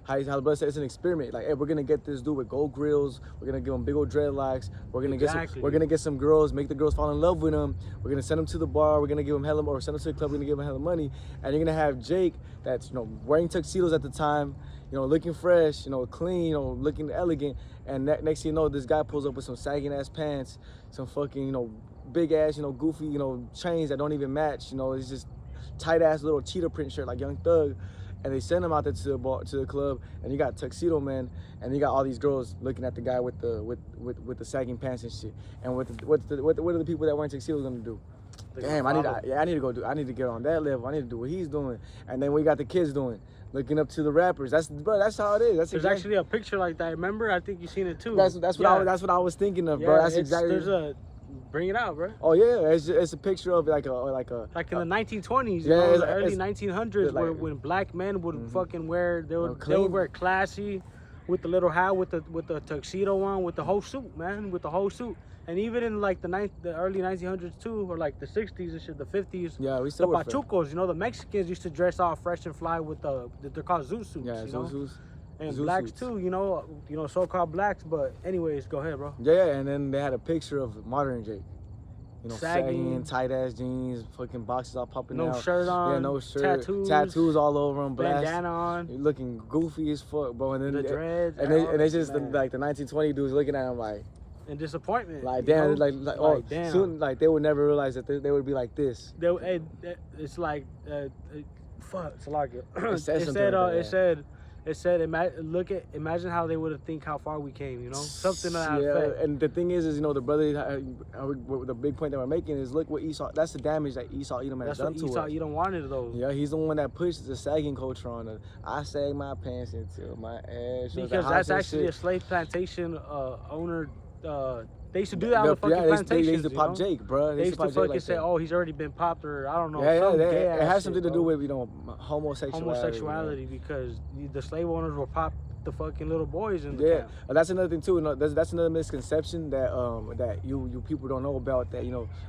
[SPEAKER 1] how the brother said, it's an experiment. Like, hey, we're gonna get this dude with gold grills. We're gonna give him big old dreadlocks. We're gonna get some girls, make the girls fall in love with him. We're gonna send them to the bar. We're gonna give him hella, or send them to the club. We're gonna give him hella money. And you're gonna have Jake, that's wearing tuxedos at the time, looking fresh, clean, looking elegant. And next thing you know, this guy pulls up with some sagging ass pants, some fucking big ass, goofy, chains that don't even match. It's just tight ass little cheetah print shirt like Young Thug. And they send him out there to the club, and you got Tuxedo Man, and you got all these girls looking at the guy with the sagging pants and shit. And what are the people that wearing tuxedos gonna do? Damn, I need to get on that level. I need to do what he's doing. And then we got the kids doing, looking up to the rappers. That's how it is.
[SPEAKER 2] There's actually a picture like that. Remember? I think you've seen it too.
[SPEAKER 1] That's what I was thinking of, bro. That's exactly.
[SPEAKER 2] Bring it out, bro.
[SPEAKER 1] Oh yeah, it's a picture of like in
[SPEAKER 2] the 1920s,
[SPEAKER 1] the
[SPEAKER 2] early 1900s, when black men would fucking wear they would wear classy, with the little hat, with the tuxedo on, with the whole suit, man, with the whole suit. And even in like the early 1900s too, or like the 60s and shit, the 50s.
[SPEAKER 1] Yeah, we still
[SPEAKER 2] the pachucos, the Mexicans used to dress all fresh and fly with they're called zoo suits.
[SPEAKER 1] Yeah, zoo
[SPEAKER 2] and blacks
[SPEAKER 1] suits.
[SPEAKER 2] Too, so-called blacks. But anyways, go ahead, bro.
[SPEAKER 1] Yeah, and then they had a picture of modern Jake. Sagging, tight ass jeans, fucking boxes all popping out.
[SPEAKER 2] No shirt on.
[SPEAKER 1] Yeah, no shirt. Tattoos all over him.
[SPEAKER 2] Bandana on.
[SPEAKER 1] Looking goofy as fuck, bro. And then
[SPEAKER 2] the dreads.
[SPEAKER 1] And they just like the 1920 dudes looking at him like.
[SPEAKER 2] In disappointment.
[SPEAKER 1] Like damn, damn. Soon like they would never realize that they would be like this.
[SPEAKER 2] It's like fuck. It's like it said imagine how they would have think how far we came, something like that.
[SPEAKER 1] Yeah, and the thing is the brother, the big point that we're making is look what Esau. That's the damage that Esau Edom has done to us.
[SPEAKER 2] Esau Edom wanted though.
[SPEAKER 1] Yeah, he's the one that pushed the sagging culture on us. I sag my pants until my ass.
[SPEAKER 2] Because that's actually a slave plantation owner. They used to do that on the fucking plantations.
[SPEAKER 1] They used to pop Jake, bro.
[SPEAKER 2] They used to fucking say, "Oh, he's already been popped," or I don't know.
[SPEAKER 1] It has something to do with homosexuality.
[SPEAKER 2] Because the slave owners will pop the fucking little boys in the camp.
[SPEAKER 1] That's another thing too. That's another misconception that that you people don't know about. That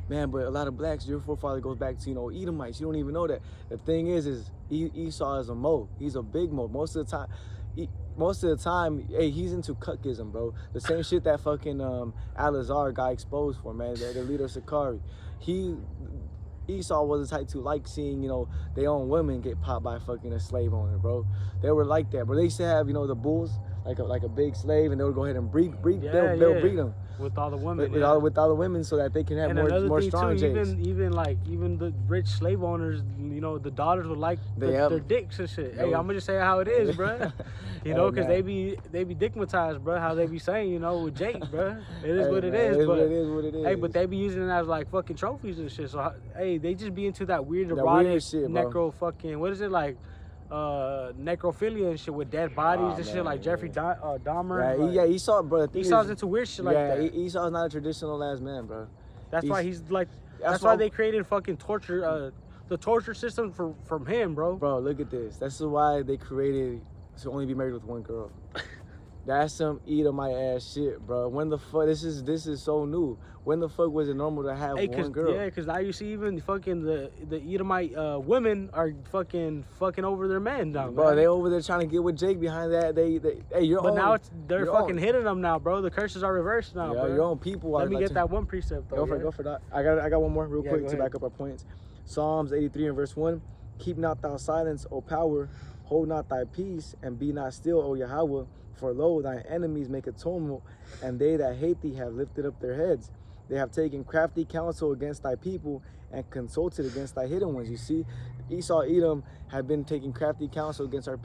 [SPEAKER 1] man, but a lot of blacks, your forefather goes back to Edomites. You don't even know that. The thing is Esau is a mo. He's a big mo. Most of the time, hey, he's into cuckism, bro. The same shit that fucking Alazar got exposed for, man. The leader of Sakari. Esau was the type to like seeing, their own women get popped by fucking a slave owner, bro. They were like that, bro. They used to have, the bulls, like a big slave, and they would go ahead and breed. They'll breed them
[SPEAKER 2] with all the women.
[SPEAKER 1] With all the women, so that they can have more strong Jakes.
[SPEAKER 2] Even the rich slave owners, the daughters would like their dicks and shit. Hey, I'm gonna just say how it is, bro. Because they be dickmatized, bro. How they be saying, with Jake, bro. It is what it is.
[SPEAKER 1] It is what it is.
[SPEAKER 2] Hey, but they be using it as like fucking trophies and shit. So hey, they just be into that weird erotic
[SPEAKER 1] shit,
[SPEAKER 2] necro fucking, what is it like? Necrophilia and shit with dead bodies and shit like Jeffrey Dahmer.
[SPEAKER 1] Yeah, Esau, bro.
[SPEAKER 2] Esau's into weird shit like that.
[SPEAKER 1] Yeah, Esau's not a traditional ass man, bro.
[SPEAKER 2] That's why he's like. That's why they created fucking torture. The torture system from him, bro.
[SPEAKER 1] Bro, look at this. That's why they created to only be married with one girl. That's some Edomite ass shit, bro. When the fuck this is so new. When the fuck was it normal to have one girl?
[SPEAKER 2] Yeah, because now you see even fucking the Edomite women are fucking over their men now,
[SPEAKER 1] bro. Man. They over there trying to get with Jake behind that.
[SPEAKER 2] Now they're fucking hitting them now, bro. The curses are reversed now, bro.
[SPEAKER 1] Your own people.
[SPEAKER 2] Let me get that one precept though.
[SPEAKER 1] Go for that. I got one more real quick to back up our points. Psalms 83 and verse 1. Keep not thou silence, O power. hold not thy peace, and be not still, O Yahweh, for lo, thine enemies make a tumult, and they that hate thee have lifted up their heads. They have taken crafty counsel against thy people, and consulted against thy hidden ones. You see, Esau, Edom have been taking crafty counsel against our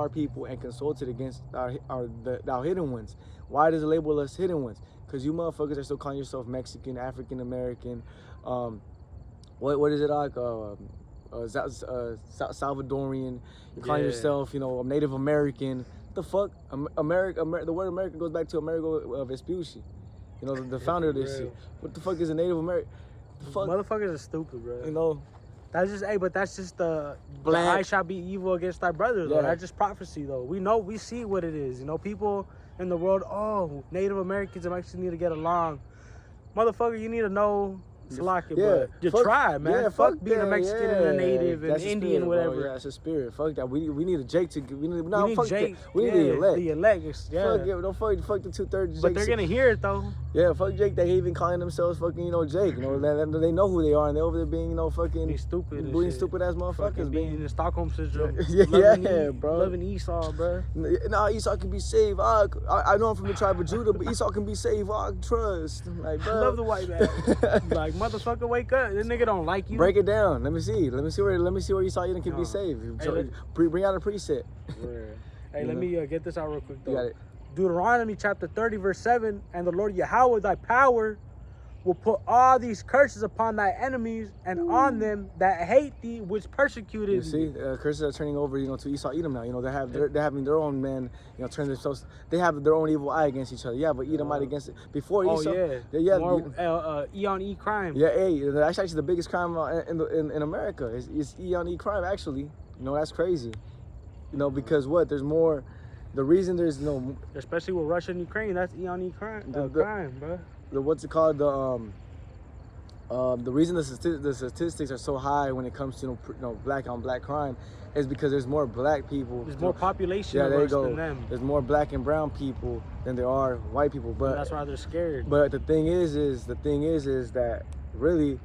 [SPEAKER 1] people, and consulted against our hidden ones. Why does it label us hidden ones? Because you motherfuckers are still calling yourself Mexican, African American, what is it like? Salvadorian. You're calling yourself, Native American. What the fuck? The word America goes back to Amerigo Vespucci. The founder of this shit. What the fuck is a Native American? Fuck.
[SPEAKER 2] Motherfuckers are stupid, bro. That's just, but that's just the eye shall be evil against thy brother, though. That's just prophecy, though. We see what it is. People in the world, Native Americans and Mexicans need to get along. Motherfucker, you need to know. But you try, man. Fuck being a Mexican and a Native and Indian, whatever.
[SPEAKER 1] Bro. Yeah, it's a spirit. Fuck that. We need a Jake to. We need
[SPEAKER 2] Jake.
[SPEAKER 1] We need the elect.
[SPEAKER 2] The elect. Yeah.
[SPEAKER 1] Don't fuck the 2/3 Jake.
[SPEAKER 2] But they're gonna hear it though.
[SPEAKER 1] Yeah, fuck Jake. They even calling themselves fucking, Jake. They know who they are, and they're over there being, fucking
[SPEAKER 2] being stupid.
[SPEAKER 1] Being stupid ass motherfuckers.
[SPEAKER 2] Being in the Stockholm syndrome.
[SPEAKER 1] Bro.
[SPEAKER 2] Loving Esau, bro.
[SPEAKER 1] Nah, Esau can be saved. I know I'm from the tribe of Judah, but Esau can be saved. I trust. Like, bro.
[SPEAKER 2] I love the white man. Like, motherfucker, wake up. This nigga don't like you.
[SPEAKER 1] Break it down. Let me see where Esau Edom can be saved. Bring out a preset.
[SPEAKER 2] Hey, let me get this out real quick though.
[SPEAKER 1] You got it.
[SPEAKER 2] Deuteronomy chapter 30 verse 7, and the Lord Yahweh thy power will put all these curses upon thy enemies and on them that hate thee, which persecuted
[SPEAKER 1] you see, curses are turning over, to Esau Edom now. They're having their own man, turn themselves. They have their own evil eye against each other. Yeah, but Edomite against it before Esau.
[SPEAKER 2] More Eon E crime.
[SPEAKER 1] Yeah, that's actually the biggest crime in America. It's Eon E crime actually. That's crazy. Because what? There's more. The reason there's no,
[SPEAKER 2] especially with Russia and Ukraine, that's Eon E crime, crime, bro.
[SPEAKER 1] What's it called? The reason the statistics are so high when it comes to black on black crime is because there's more black people.
[SPEAKER 2] There's more population than them.
[SPEAKER 1] There's more black and brown people than there are white people. But
[SPEAKER 2] that's why they're scared.
[SPEAKER 1] But the thing is that really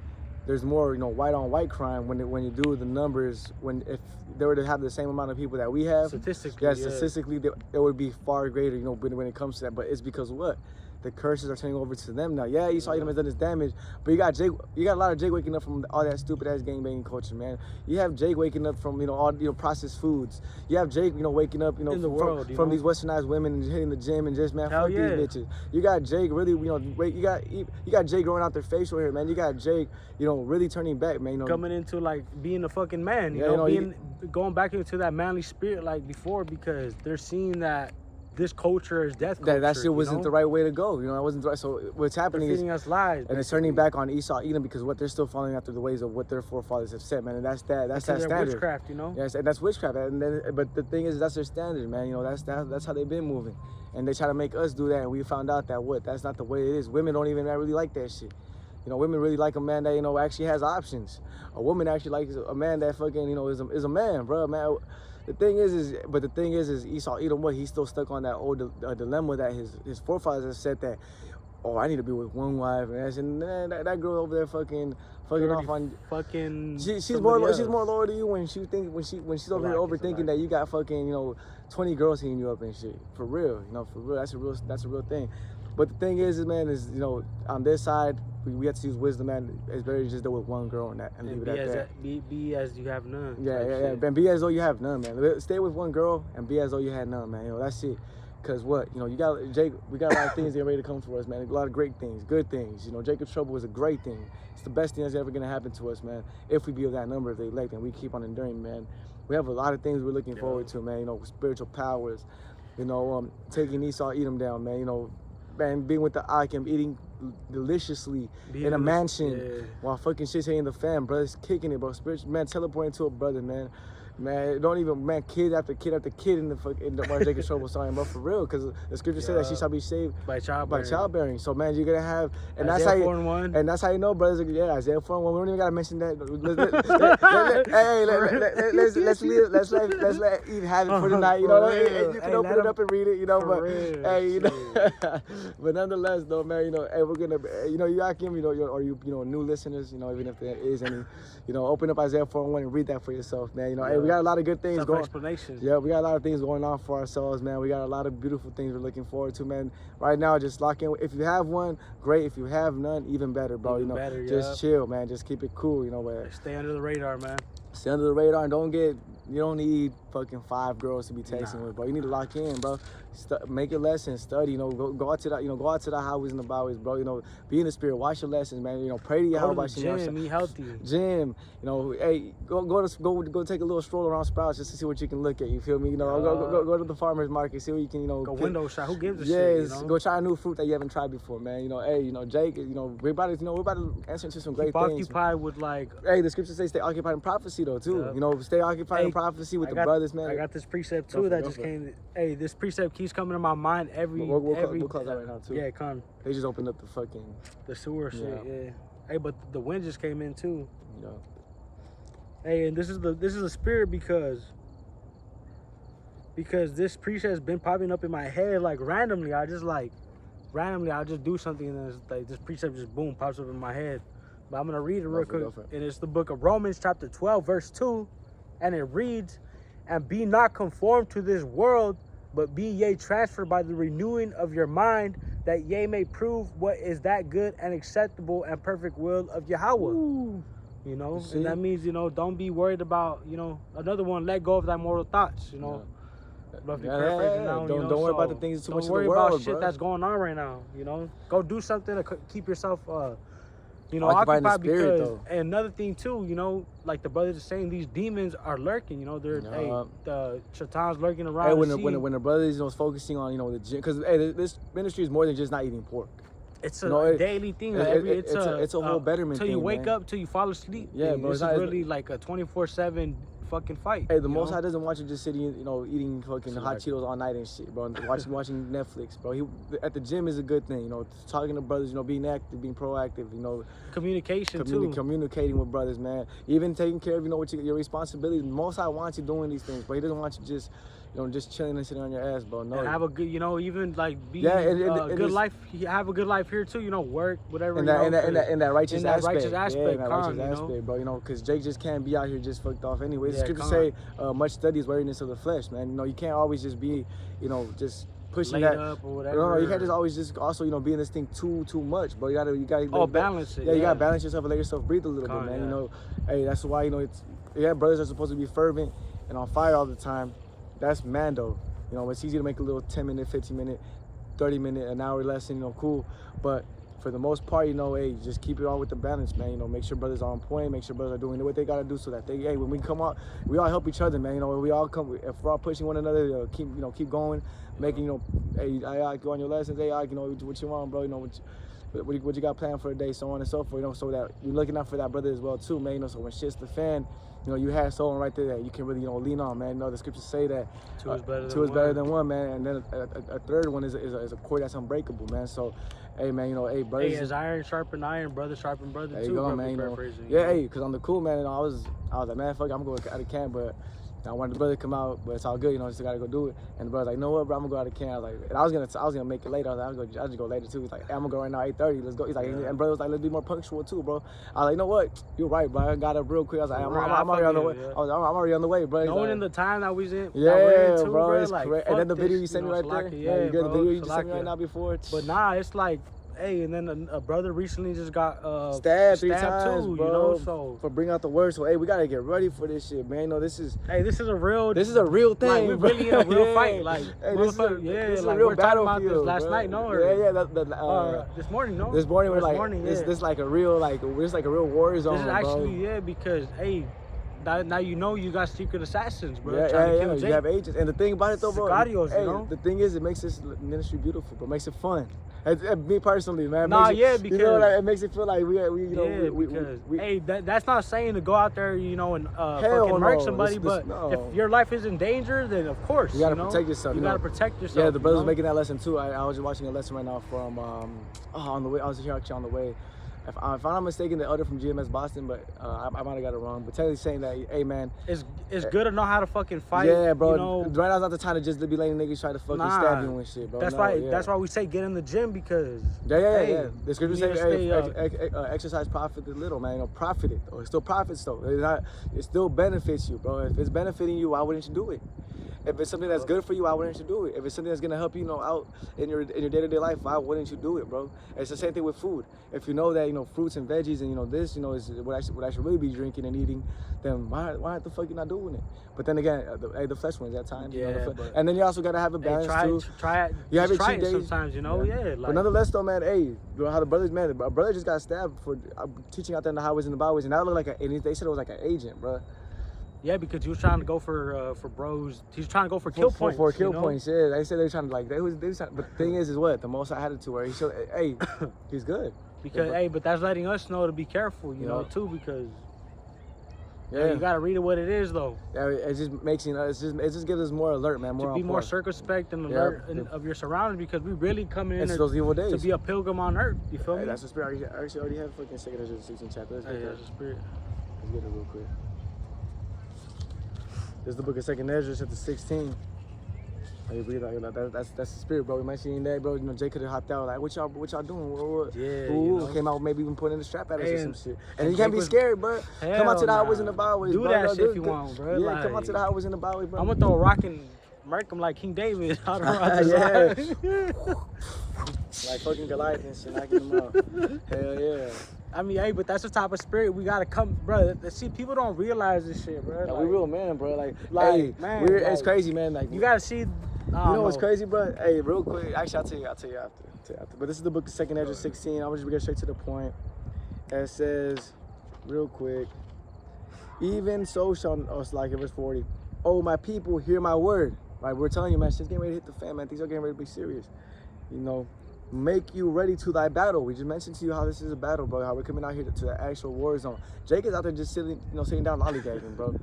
[SPEAKER 1] there's more white on white crime when you do the numbers. If they were to have the same amount of people that we have, statistically, it would be far greater. When it comes to that. But it's because what? The curses are turning over to them now. Yeah, Esau Edom has done his damage, but you got a lot of Jake waking up from all that stupid ass gangbanging culture, man. You have Jake waking up from all processed foods. You have Jake waking up
[SPEAKER 2] in the world,
[SPEAKER 1] from these westernized women and hitting the gym and just fuck these bitches. You got Jake really you got Jake growing out their facial hair, man. You got Jake really turning back, man.
[SPEAKER 2] Coming into being a fucking man, going back into that manly spirit like before, because they're seeing that this culture is death culture.
[SPEAKER 1] That shit wasn't the right way to go. It wasn't the right. So what's happening
[SPEAKER 2] is feeding us lies,
[SPEAKER 1] and it's turning back on Esau Edom because what they're still following after the ways of what their forefathers have said, man. And that's that standard.
[SPEAKER 2] Witchcraft,
[SPEAKER 1] Yes, and that's witchcraft. And then, but the thing is, that's their standard, man. That's how they've been moving, and they try to make us do that. And we found out that that's not the way it is. Women don't even really like that shit. Women really like a man that actually has options. A woman actually likes a man that fucking is a man, bro, man. The thing is Esau Edom, he's still stuck on that old dilemma that his forefathers have said that, I need to be with one wife, and that girl over there fucking off on she's more loyal to you when she's over here overthinking that you got fucking 20 girls hitting you up and shit. For real, that's a real thing. But the thing is man, on this side, we have to use wisdom, man. It's better to just deal with one girl and leave it at that.
[SPEAKER 2] Be as you have none.
[SPEAKER 1] Yeah. And be as though you have none, man. Stay with one girl and be as though you had none, man. That's it. Cause what? You got Jake. We got a lot of things that are ready to come for us, man. A lot of great things, good things. Jacob's trouble is a great thing. It's the best thing that's ever gonna happen to us, man. If we be of that number of the elect and we keep on enduring, man. We have a lot of things we're looking forward to, man. Spiritual powers. Taking Esau Edom down, man. Man, being with the Akim, eating deliciously in a mansion while fucking shit's hitting the fan, brothers kicking it, bro. Spiritual man teleporting to a brother, man. Don't even kid after kid after kid in the Jacob's trouble song, but for real, because the scripture said that she shall be saved
[SPEAKER 2] by childbearing.
[SPEAKER 1] So man, you're gonna have, and
[SPEAKER 2] Isaiah
[SPEAKER 1] that's how
[SPEAKER 2] 4:1.
[SPEAKER 1] And that's how you know, brothers. Yeah, Isaiah 4:1. We don't even gotta mention that. Let's let Eve have it for the night. You can open it up and read it. But nonetheless, though, man, we're gonna, you Akim, or you new listeners, even if there is any, open up Isaiah 4:1 and read that for yourself, man. we got a lot of good things going.
[SPEAKER 2] Explanation.
[SPEAKER 1] Yeah, we got a lot of things going on for ourselves, man. We got a lot of beautiful things we're looking forward to, man. Right now, just lock in. If you have one, great. If you have none, even better, bro.
[SPEAKER 2] Even better,
[SPEAKER 1] just chill, man. Just keep it cool, But
[SPEAKER 2] stay under the radar, man.
[SPEAKER 1] Stay under the radar and you don't need fucking 5 girls to be texting with, bro. You need to lock in, bro. Make your lessons, study, go out to that, go out to the highways and the byways, bro. Be in the spirit, watch your lessons, man. Pray to yahawashi.
[SPEAKER 2] Gym, eat healthy.
[SPEAKER 1] Gym, hey, go take a little stroll around Sprouts just to see what you can look at. You feel me? Go to the farmers market, see what you can,
[SPEAKER 2] Go window shop. Who gives a
[SPEAKER 1] shit?
[SPEAKER 2] Yes,
[SPEAKER 1] go try a new fruit that you haven't tried before, man. Hey, Jake, we're about to answer to some great things.
[SPEAKER 2] Occupied with
[SPEAKER 1] Hey, the scripture says stay occupied in prophecy though too. Stay occupied in prophecy with the brothers, man.
[SPEAKER 2] I got this precept too that just came. Hey, this precept keeps coming to my mind every.
[SPEAKER 1] We'll close that right now too.
[SPEAKER 2] Yeah, con.
[SPEAKER 1] They just opened up the
[SPEAKER 2] sewer shit. Yeah. Hey, but the wind just came in too.
[SPEAKER 1] Yeah.
[SPEAKER 2] Hey, and this is a spirit because this precept's been popping up in my head like randomly. I'll just do something and then it's like this precept just boom pops up in my head. But I'm gonna read it real quick. And it's the book of Romans chapter 12 verse 2, and it reads, "And be not conformed to this world, but be ye transferred by the renewing of your mind, that ye may prove what is that good and acceptable and perfect will of Yahweh."
[SPEAKER 1] Ooh.
[SPEAKER 2] And that means, don't be worried about, another one, let go of thy mortal thoughts,
[SPEAKER 1] Yeah.
[SPEAKER 2] Don't worry
[SPEAKER 1] about the things too much in the world,
[SPEAKER 2] Don't worry about shit
[SPEAKER 1] bro.
[SPEAKER 2] that's going on right now, Go do something to keep yourself,
[SPEAKER 1] occupied in the spirit,
[SPEAKER 2] because,
[SPEAKER 1] though.
[SPEAKER 2] And another thing too, like the brothers are saying, these demons are lurking, they're, the Shatan's lurking around.
[SPEAKER 1] Hey, when the brothers, focusing on, the gym, because, hey, this ministry is more than just not eating pork.
[SPEAKER 2] It's a daily thing.
[SPEAKER 1] It's a whole betterment
[SPEAKER 2] thing. Till you wake
[SPEAKER 1] man.
[SPEAKER 2] up, till you fall asleep.
[SPEAKER 1] Yeah, bro.
[SPEAKER 2] It's really like a 24/7 fucking fight.
[SPEAKER 1] Hey, the Most High doesn't want you just sitting, eating fucking hot Cheetos all night and shit, bro. Watching Netflix, bro. At the gym is a good thing, talking to brothers, being active, being proactive,
[SPEAKER 2] communication too.
[SPEAKER 1] Communicating with brothers, man. Even taking care of, what your responsibilities. The Most High wants you doing these things, but He doesn't want you just chilling and sitting on your ass, bro. No.
[SPEAKER 2] And have a good, even like be
[SPEAKER 1] good
[SPEAKER 2] life. Have a good life here too. Work, whatever.
[SPEAKER 1] In that righteous aspect.
[SPEAKER 2] Righteous aspect,
[SPEAKER 1] bro. Because Jake just can't be out here just fucked off anyway. The scriptures say, much study is weariness of the flesh, man. You can't always just be, just pushing
[SPEAKER 2] laid
[SPEAKER 1] that
[SPEAKER 2] up or whatever.
[SPEAKER 1] No, you can't just always just also be in this thing too much, bro. You gotta
[SPEAKER 2] balance it.
[SPEAKER 1] Yeah, you gotta balance yourself and let yourself breathe a little bit, man. Hey, that's why brothers are supposed to be fervent and on fire all the time. That's Mando. It's easy to make a little 10-minute, 15-minute, 30-minute, an hour lesson, cool. But for the most part, hey, just keep it all with the balance, man. Make sure brothers are on point, make sure brothers are doing what they gotta do so that when we come out, we all help each other, man. We all come, if we're all pushing one another, keep going, making, hey, I go on your lessons, hey, what you want, bro, what you got planned for the day, so on and so forth, so that you're looking out for that brother as well too, man. So when shit's the fan, you have someone right there that you can really, lean on, man. The scriptures say that
[SPEAKER 2] two is
[SPEAKER 1] better than one, man. And then a third one is a cord that's unbreakable, man. So, hey, man, hey, brothers.
[SPEAKER 2] Hey, as iron sharpen iron, brother sharpen brother
[SPEAKER 1] there
[SPEAKER 2] too.
[SPEAKER 1] You go, man. Hey, because I'm the cool man. I was like, man, fuck, I'm going out of camp, but I wanted the brother to come out, but it's all good, just gotta go do it. And the brother's like, you know what, bro, I'm gonna go out of camp. I was like, and I was gonna make it later. I was like, I'll just go later too. He's like, hey, I'm gonna go right now, 8:30. Let's go. He's like, and brother was like, let's be more punctual too, bro. I was like, you know what, you're right, bro. I got up real quick. I was like, I'm already on the way. I'm already on the way, bro.
[SPEAKER 2] Knowing the time that we was in,
[SPEAKER 1] bro, it's
[SPEAKER 2] like,
[SPEAKER 1] correct. And then the video you sent me right there.
[SPEAKER 2] Yeah,
[SPEAKER 1] you got the video you just sent me right now before.
[SPEAKER 2] But nah, it's like. Hey, and then a brother recently just got
[SPEAKER 1] stabbed 3 times,
[SPEAKER 2] too,
[SPEAKER 1] bro.
[SPEAKER 2] So
[SPEAKER 1] for bringing out the word. So hey, we gotta get ready for this shit, man. This is
[SPEAKER 2] a real
[SPEAKER 1] thing.
[SPEAKER 2] Like, we're really in a real fight. Like
[SPEAKER 1] hey, this is a real
[SPEAKER 2] we're
[SPEAKER 1] battlefield.
[SPEAKER 2] Talking about this last night, no? Or, this morning, no?
[SPEAKER 1] This morning we're like this like a real it's like a real war zone.
[SPEAKER 2] This is actually
[SPEAKER 1] bro.
[SPEAKER 2] Because hey. Now you got secret assassins, bro.
[SPEAKER 1] Yeah. You have agents, and the thing about it though, bro.
[SPEAKER 2] Sicarios,
[SPEAKER 1] the thing is, it makes this ministry beautiful, but makes it fun. Me personally, man.
[SPEAKER 2] Because
[SPEAKER 1] it makes it feel like
[SPEAKER 2] that's not saying to go out there, and fucking murk somebody, but if your life is in danger, then of course
[SPEAKER 1] you gotta protect yourself.
[SPEAKER 2] You gotta protect yourself.
[SPEAKER 1] Yeah, the brother's making that lesson too. I was just watching a lesson right now from on the way. I was here actually on the way. if I'm not mistaken, the elder from GMS Boston, but I might have got it wrong. But technically saying that, hey man,
[SPEAKER 2] it's good to know how to fucking fight.
[SPEAKER 1] Yeah, bro.
[SPEAKER 2] You know?
[SPEAKER 1] Right now's not the time to just be letting niggas try to fucking stab you and shit, bro.
[SPEAKER 2] That's That's why we say get in the gym because.
[SPEAKER 1] Yeah. The scripture
[SPEAKER 2] you
[SPEAKER 1] says, exercise profit little, man. You know, profit it though. It still profits though. It still benefits you, bro. If it's benefiting you, why wouldn't you do it? If it's something that's good for you, why wouldn't you do it? If it's something that's gonna help you, you know, out in your day-to-day life, why wouldn't you do it, bro? It's the same thing with food. If you know that, you know, fruits and veggies and, you know, this, you know, is what I should really be drinking and eating, then why the fuck you not doing it? But then again, the flesh wins at times.
[SPEAKER 2] Yeah,
[SPEAKER 1] you know, and then you also gotta have a balance too.
[SPEAKER 2] Try it.
[SPEAKER 1] You have your cheat
[SPEAKER 2] it
[SPEAKER 1] days
[SPEAKER 2] sometimes, you know. Yeah. Like,
[SPEAKER 1] but nonetheless, though, man, hey, you know how the brothers, man, a brother just got stabbed for teaching out there in the highways and the byways, and that looked like they said it was like an agent, bro.
[SPEAKER 2] Yeah, because he was trying to go for bros. He's trying to go for kill points.
[SPEAKER 1] For kill points, yeah. They said they were trying to like they was trying, but the thing is what the most I had it to where he showed, hey, he's good.
[SPEAKER 2] Because but that's letting us know to be careful, you know, too, because you gotta read it what it is though.
[SPEAKER 1] Yeah, it just makes it just gives us more alert, man. More
[SPEAKER 2] to be more circumspect and alert of your surroundings because we really coming in
[SPEAKER 1] those evil days
[SPEAKER 2] to be a pilgrim on earth. You feel me?
[SPEAKER 1] That's the spirit. I actually already have fucking 2 Ezra 16 chapter. Let's
[SPEAKER 2] that's the spirit.
[SPEAKER 1] Let's get it real quick. This is the book of 2 Ezra chapter 16. Hey, breathe out. That's the spirit, bro. We mentioned that, bro. You know, Jay could have hopped out like, what y'all doing? What?
[SPEAKER 2] Yeah.
[SPEAKER 1] Ooh,
[SPEAKER 2] you know?
[SPEAKER 1] Came out maybe even putting the strap at us or some shit. And you can't be scared, bro. Come out to the highways and the byways,
[SPEAKER 2] do
[SPEAKER 1] bro.
[SPEAKER 2] that shit if you want, bro.
[SPEAKER 1] Yeah,
[SPEAKER 2] like,
[SPEAKER 1] come out to the highways and the byways, bro.
[SPEAKER 2] I'm gonna throw a rock and murk him like King David out of
[SPEAKER 1] like fucking Goliath and shit, knocking him out. Hell yeah.
[SPEAKER 2] I mean, hey, but that's the type of spirit we gotta come, bro. See, people don't realize this shit, bro.
[SPEAKER 1] Like, we real man, bro. Like hey,
[SPEAKER 2] man,
[SPEAKER 1] it's crazy, man. Like
[SPEAKER 2] you gotta see.
[SPEAKER 1] You know what's crazy, bro? Hey, real quick. Actually, I'll tell you after. But this is the book of 2 Ezra 16. I'm just gonna get straight to the point. It says, real quick, even so shall us, like in verse 40. Oh, my people, hear my word. Right, we're telling you, man, shit's getting ready to hit the fan, man. Things are getting ready to be serious. You know, make you ready to thy battle. We just mentioned to you how this is a battle, bro. How we're coming out here to the actual war zone. Jake is out there just sitting down lollygagging, bro.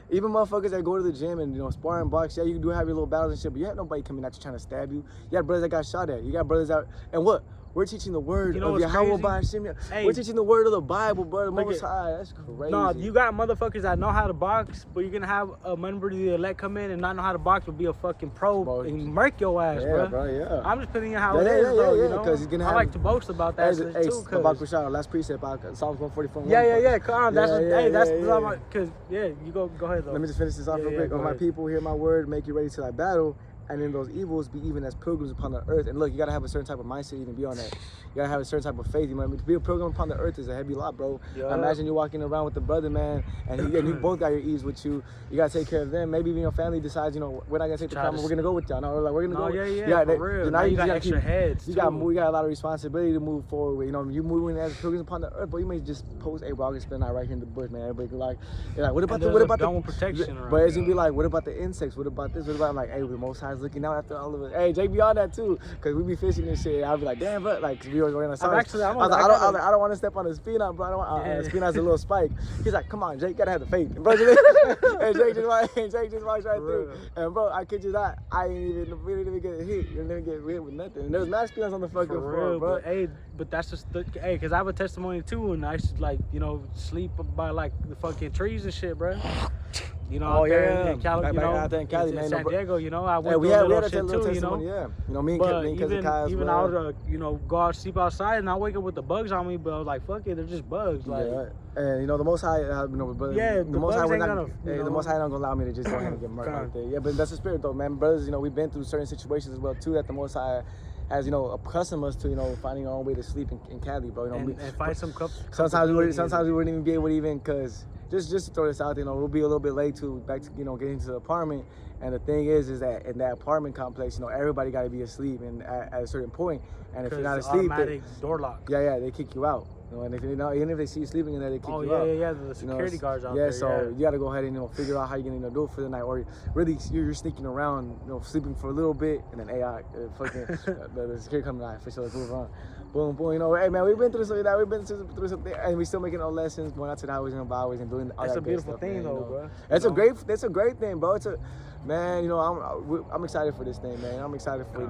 [SPEAKER 1] Even motherfuckers that go to the gym and, you know, spar and box, yeah, you do have your little battles and shit, but you have nobody coming at you trying to stab you. You got brothers that got shot at. You got brothers out, and what? We're teaching the word of Yahweh bahasham.
[SPEAKER 2] Hey,
[SPEAKER 1] we're teaching the word of the Bible, bro. The Most High. That's crazy.
[SPEAKER 2] No, you got motherfuckers that know how to box, but you're gonna have a member of the elect come in and not know how to box, but be a fucking pro and murk your ass, bro.
[SPEAKER 1] Yeah.
[SPEAKER 2] I'm just putting it how it is, though. You know,
[SPEAKER 1] because he's gonna have.
[SPEAKER 2] I like to boast about that shit too.
[SPEAKER 1] Cause last precept, Psalms 144.
[SPEAKER 2] Yeah. Come on, that's because you go ahead though.
[SPEAKER 1] Let me just finish this off real quick. Oh, my people, hear my word, make you ready to thy battle. And in those evils be even as pilgrims upon the earth. And look, you gotta have a certain type of mindset to even be on that. You gotta have a certain type of faith. You know what I mean? To be a pilgrim upon the earth is a heavy lot, bro. Yeah. Imagine you walking around with the brother, man, and you both got your eves with you. You gotta take care of them. Maybe even your family decides, you know, we're not gonna take the problem. We're gonna go with y'all. No, like we're gonna go.
[SPEAKER 2] For real. Now you got extra heads.
[SPEAKER 1] You got a lot of responsibility to move forward with. You know, you moving as pilgrims upon the earth, but you may just post, hey, bro, I'm gonna spend the night right here in the bush, man. Everybody can like, what about the
[SPEAKER 2] protection?
[SPEAKER 1] But it's gonna be like, what about the insects? What about this? What about like, hey, the Most High's looking out after all of us. Hey, Jake be on that too, cause we be fishing and shit. I'll be like, damn, but like, cause we were going on. I don't want to step on his speed bro. I don't want speed has a little spike. He's like, come on, Jake, you gotta have the faith. And bro, and Jake just walks right through. And bro, I kid you not, we didn't even get hit. You didn't get hit with nothing. And there was mad speeders on the fucking floor, bro.
[SPEAKER 2] But that's just cause I have a testimony too, and I used to like, you know, sleep by like the fucking trees and shit, bro. You know, out there in Cali,
[SPEAKER 1] out there in Cali, man.
[SPEAKER 2] San Diego, you know, I went
[SPEAKER 1] we
[SPEAKER 2] through
[SPEAKER 1] had
[SPEAKER 2] a little
[SPEAKER 1] that
[SPEAKER 2] shit
[SPEAKER 1] little
[SPEAKER 2] too,
[SPEAKER 1] testimony,
[SPEAKER 2] you know.
[SPEAKER 1] Yeah, you know, me and Kaz,
[SPEAKER 2] even I would, you know, go out, sleep outside, and I wake up with the bugs on me, but I was like, fuck it, they're just bugs, like.
[SPEAKER 1] Yeah, and you know, the Most High, you know, brother,
[SPEAKER 2] the Most High
[SPEAKER 1] ain't gonna, the Most High not gonna allow me to just go ahead and get murdered right there. Yeah, but that's the spirit, though, man. Brothers, you know, we've been through certain situations as well too that the Most High has, you know, accustomed us to, you know, finding our own way to sleep in Cali, bro. You know,
[SPEAKER 2] and find some
[SPEAKER 1] sometimes we wouldn't even be able to even, cause just to throw this out there, you know, we'll be a little bit late back to, you know, getting to the apartment. And the thing is that in that apartment complex, you know, everybody got to be asleep, and at a certain point, and if you're not asleep,
[SPEAKER 2] automatic door lock.
[SPEAKER 1] Yeah, they kick you out. You know, and if you know, even if they see you sleeping in there, they kick you out.
[SPEAKER 2] Yeah, the security guards out there.
[SPEAKER 1] Yeah, so you got to go ahead and, you know, figure out how you're gonna, you know, do it for the night, or really you're sneaking around, you know, sleeping for a little bit, and then AI, fucking the security coming out for sure, let's move on. Boom, boom. You know, hey man, we've been through some of that. We've been through something, and we still making our lessons, going out to the highways and byways and doing all
[SPEAKER 2] That's
[SPEAKER 1] that
[SPEAKER 2] a
[SPEAKER 1] good
[SPEAKER 2] beautiful
[SPEAKER 1] stuff,
[SPEAKER 2] thing,
[SPEAKER 1] man,
[SPEAKER 2] though,
[SPEAKER 1] you know?
[SPEAKER 2] bro.
[SPEAKER 1] That's a great thing, bro. It's a man. You know, I'm excited for this thing, man. I'm excited for you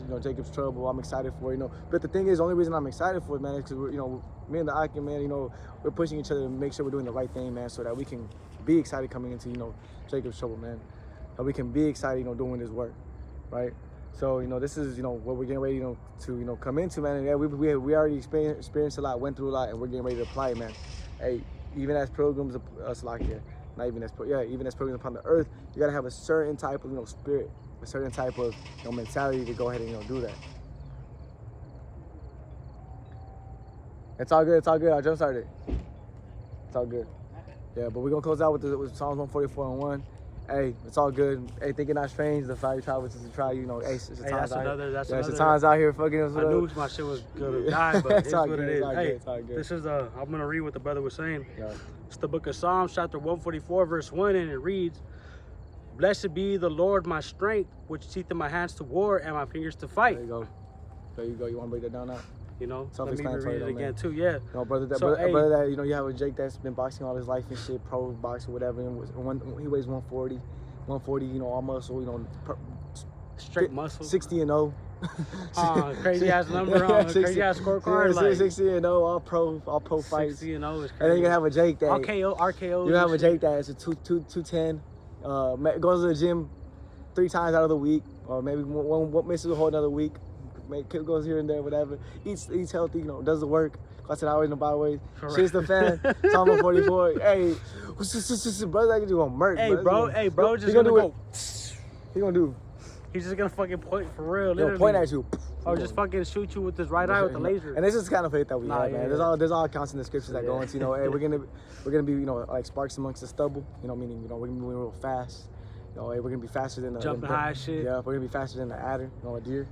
[SPEAKER 1] know Jacob's trouble. I'm excited for but the thing is, the only reason I'm excited for it, man, is because we're me and the Akin, man, we're pushing each other to make sure we're doing the right thing, man, so that we can be excited coming into Jacob's trouble, man. That we can be excited, doing this work, right? So, this is, what we're getting ready, to, come into, man. And yeah, we already experienced a lot, went through a lot, and we're getting ready to apply it, man. Hey, even as pilgrims, us like here, even as pilgrims upon the earth, you got to have a certain type of, spirit, a certain type of, mentality to go ahead and, do that. It's all good. I jump started. It's all good. Yeah, but we're going to close out with Psalms 144 and 1. Hey, it's all good. Hey, think it not strange. The fire travels to try. Hey, it's the times out here.
[SPEAKER 2] That's
[SPEAKER 1] the times out here fucking.
[SPEAKER 2] I knew my shit was gonna die, but it's what it is. Hey, this is I'm gonna read what the brother was saying.
[SPEAKER 1] Yeah.
[SPEAKER 2] It's the book of Psalms, chapter 144, verse 1, and it reads, "Blessed be the Lord, my strength, which teacheth my hands to war and my fingers to fight."
[SPEAKER 1] There you go. You want to break that down now?
[SPEAKER 2] Let me read it again too. Yeah.
[SPEAKER 1] Brother that you have a Jake that's been boxing all his life and shit, pro boxing, whatever. And he weighs 140, all muscle,
[SPEAKER 2] straight muscle.
[SPEAKER 1] 60-0.
[SPEAKER 2] Crazy ass number on crazy ass scorecard.
[SPEAKER 1] Yeah, 60-0, all pro fights.
[SPEAKER 2] 60-0 is crazy.
[SPEAKER 1] And then you can have a Jake that
[SPEAKER 2] RKO.
[SPEAKER 1] You have a Jake that is a 210. Goes to the gym 3 times out of the week, or maybe one misses a whole another week. Goes here and there, whatever. Eats healthy, does the work. Goes to the highways and byways. Shit's the fan. Psalm 144. Hey, brother, you gonna murk.
[SPEAKER 2] Hey, bro, just
[SPEAKER 1] gonna go. He gonna do.
[SPEAKER 2] He's just gonna fucking point for real.
[SPEAKER 1] He'll point at you.
[SPEAKER 2] Or just fucking shoot you with his right eye with the laser.
[SPEAKER 1] And this is the kind of faith that we have, man.
[SPEAKER 2] Yeah.
[SPEAKER 1] There's all accounts in the scriptures that go into, hey, we're gonna be, like sparks amongst the stubble. Meaning, we're gonna be moving real fast. Hey, we're gonna be faster than
[SPEAKER 2] jumping high shit.
[SPEAKER 1] Yeah, we're gonna be faster than the adder, a deer.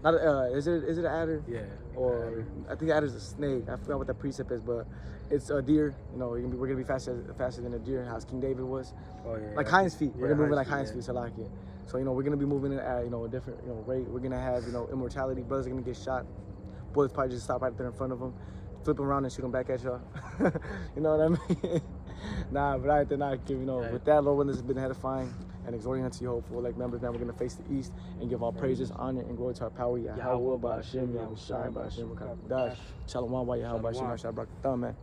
[SPEAKER 1] Not is it an adder?
[SPEAKER 2] Yeah.
[SPEAKER 1] Or I think adder's a snake. I forgot what that precept is, but it's a deer. We're gonna be faster than a deer, as King David was.
[SPEAKER 2] Oh yeah.
[SPEAKER 1] Like Hind's feet.
[SPEAKER 2] Yeah,
[SPEAKER 1] we're gonna move like
[SPEAKER 2] Hind's
[SPEAKER 1] Hind's feet, so like it. So we're gonna be moving at a different rate. We're gonna have immortality. Brothers are gonna get shot. Bullets probably just stop right there in front of them, flip them around and shoot them back at y'all. You know what I mean? Nah, but I did not give with that, Lord, when this has been edifying and exhorting unto you hopeful like members, man, we're gonna face the east and give all praises, honor, and glory to our power. Yahweh, bahasham, yahawashi, bahasham, kakudash. Shalom, Yahweh, bahasham, man.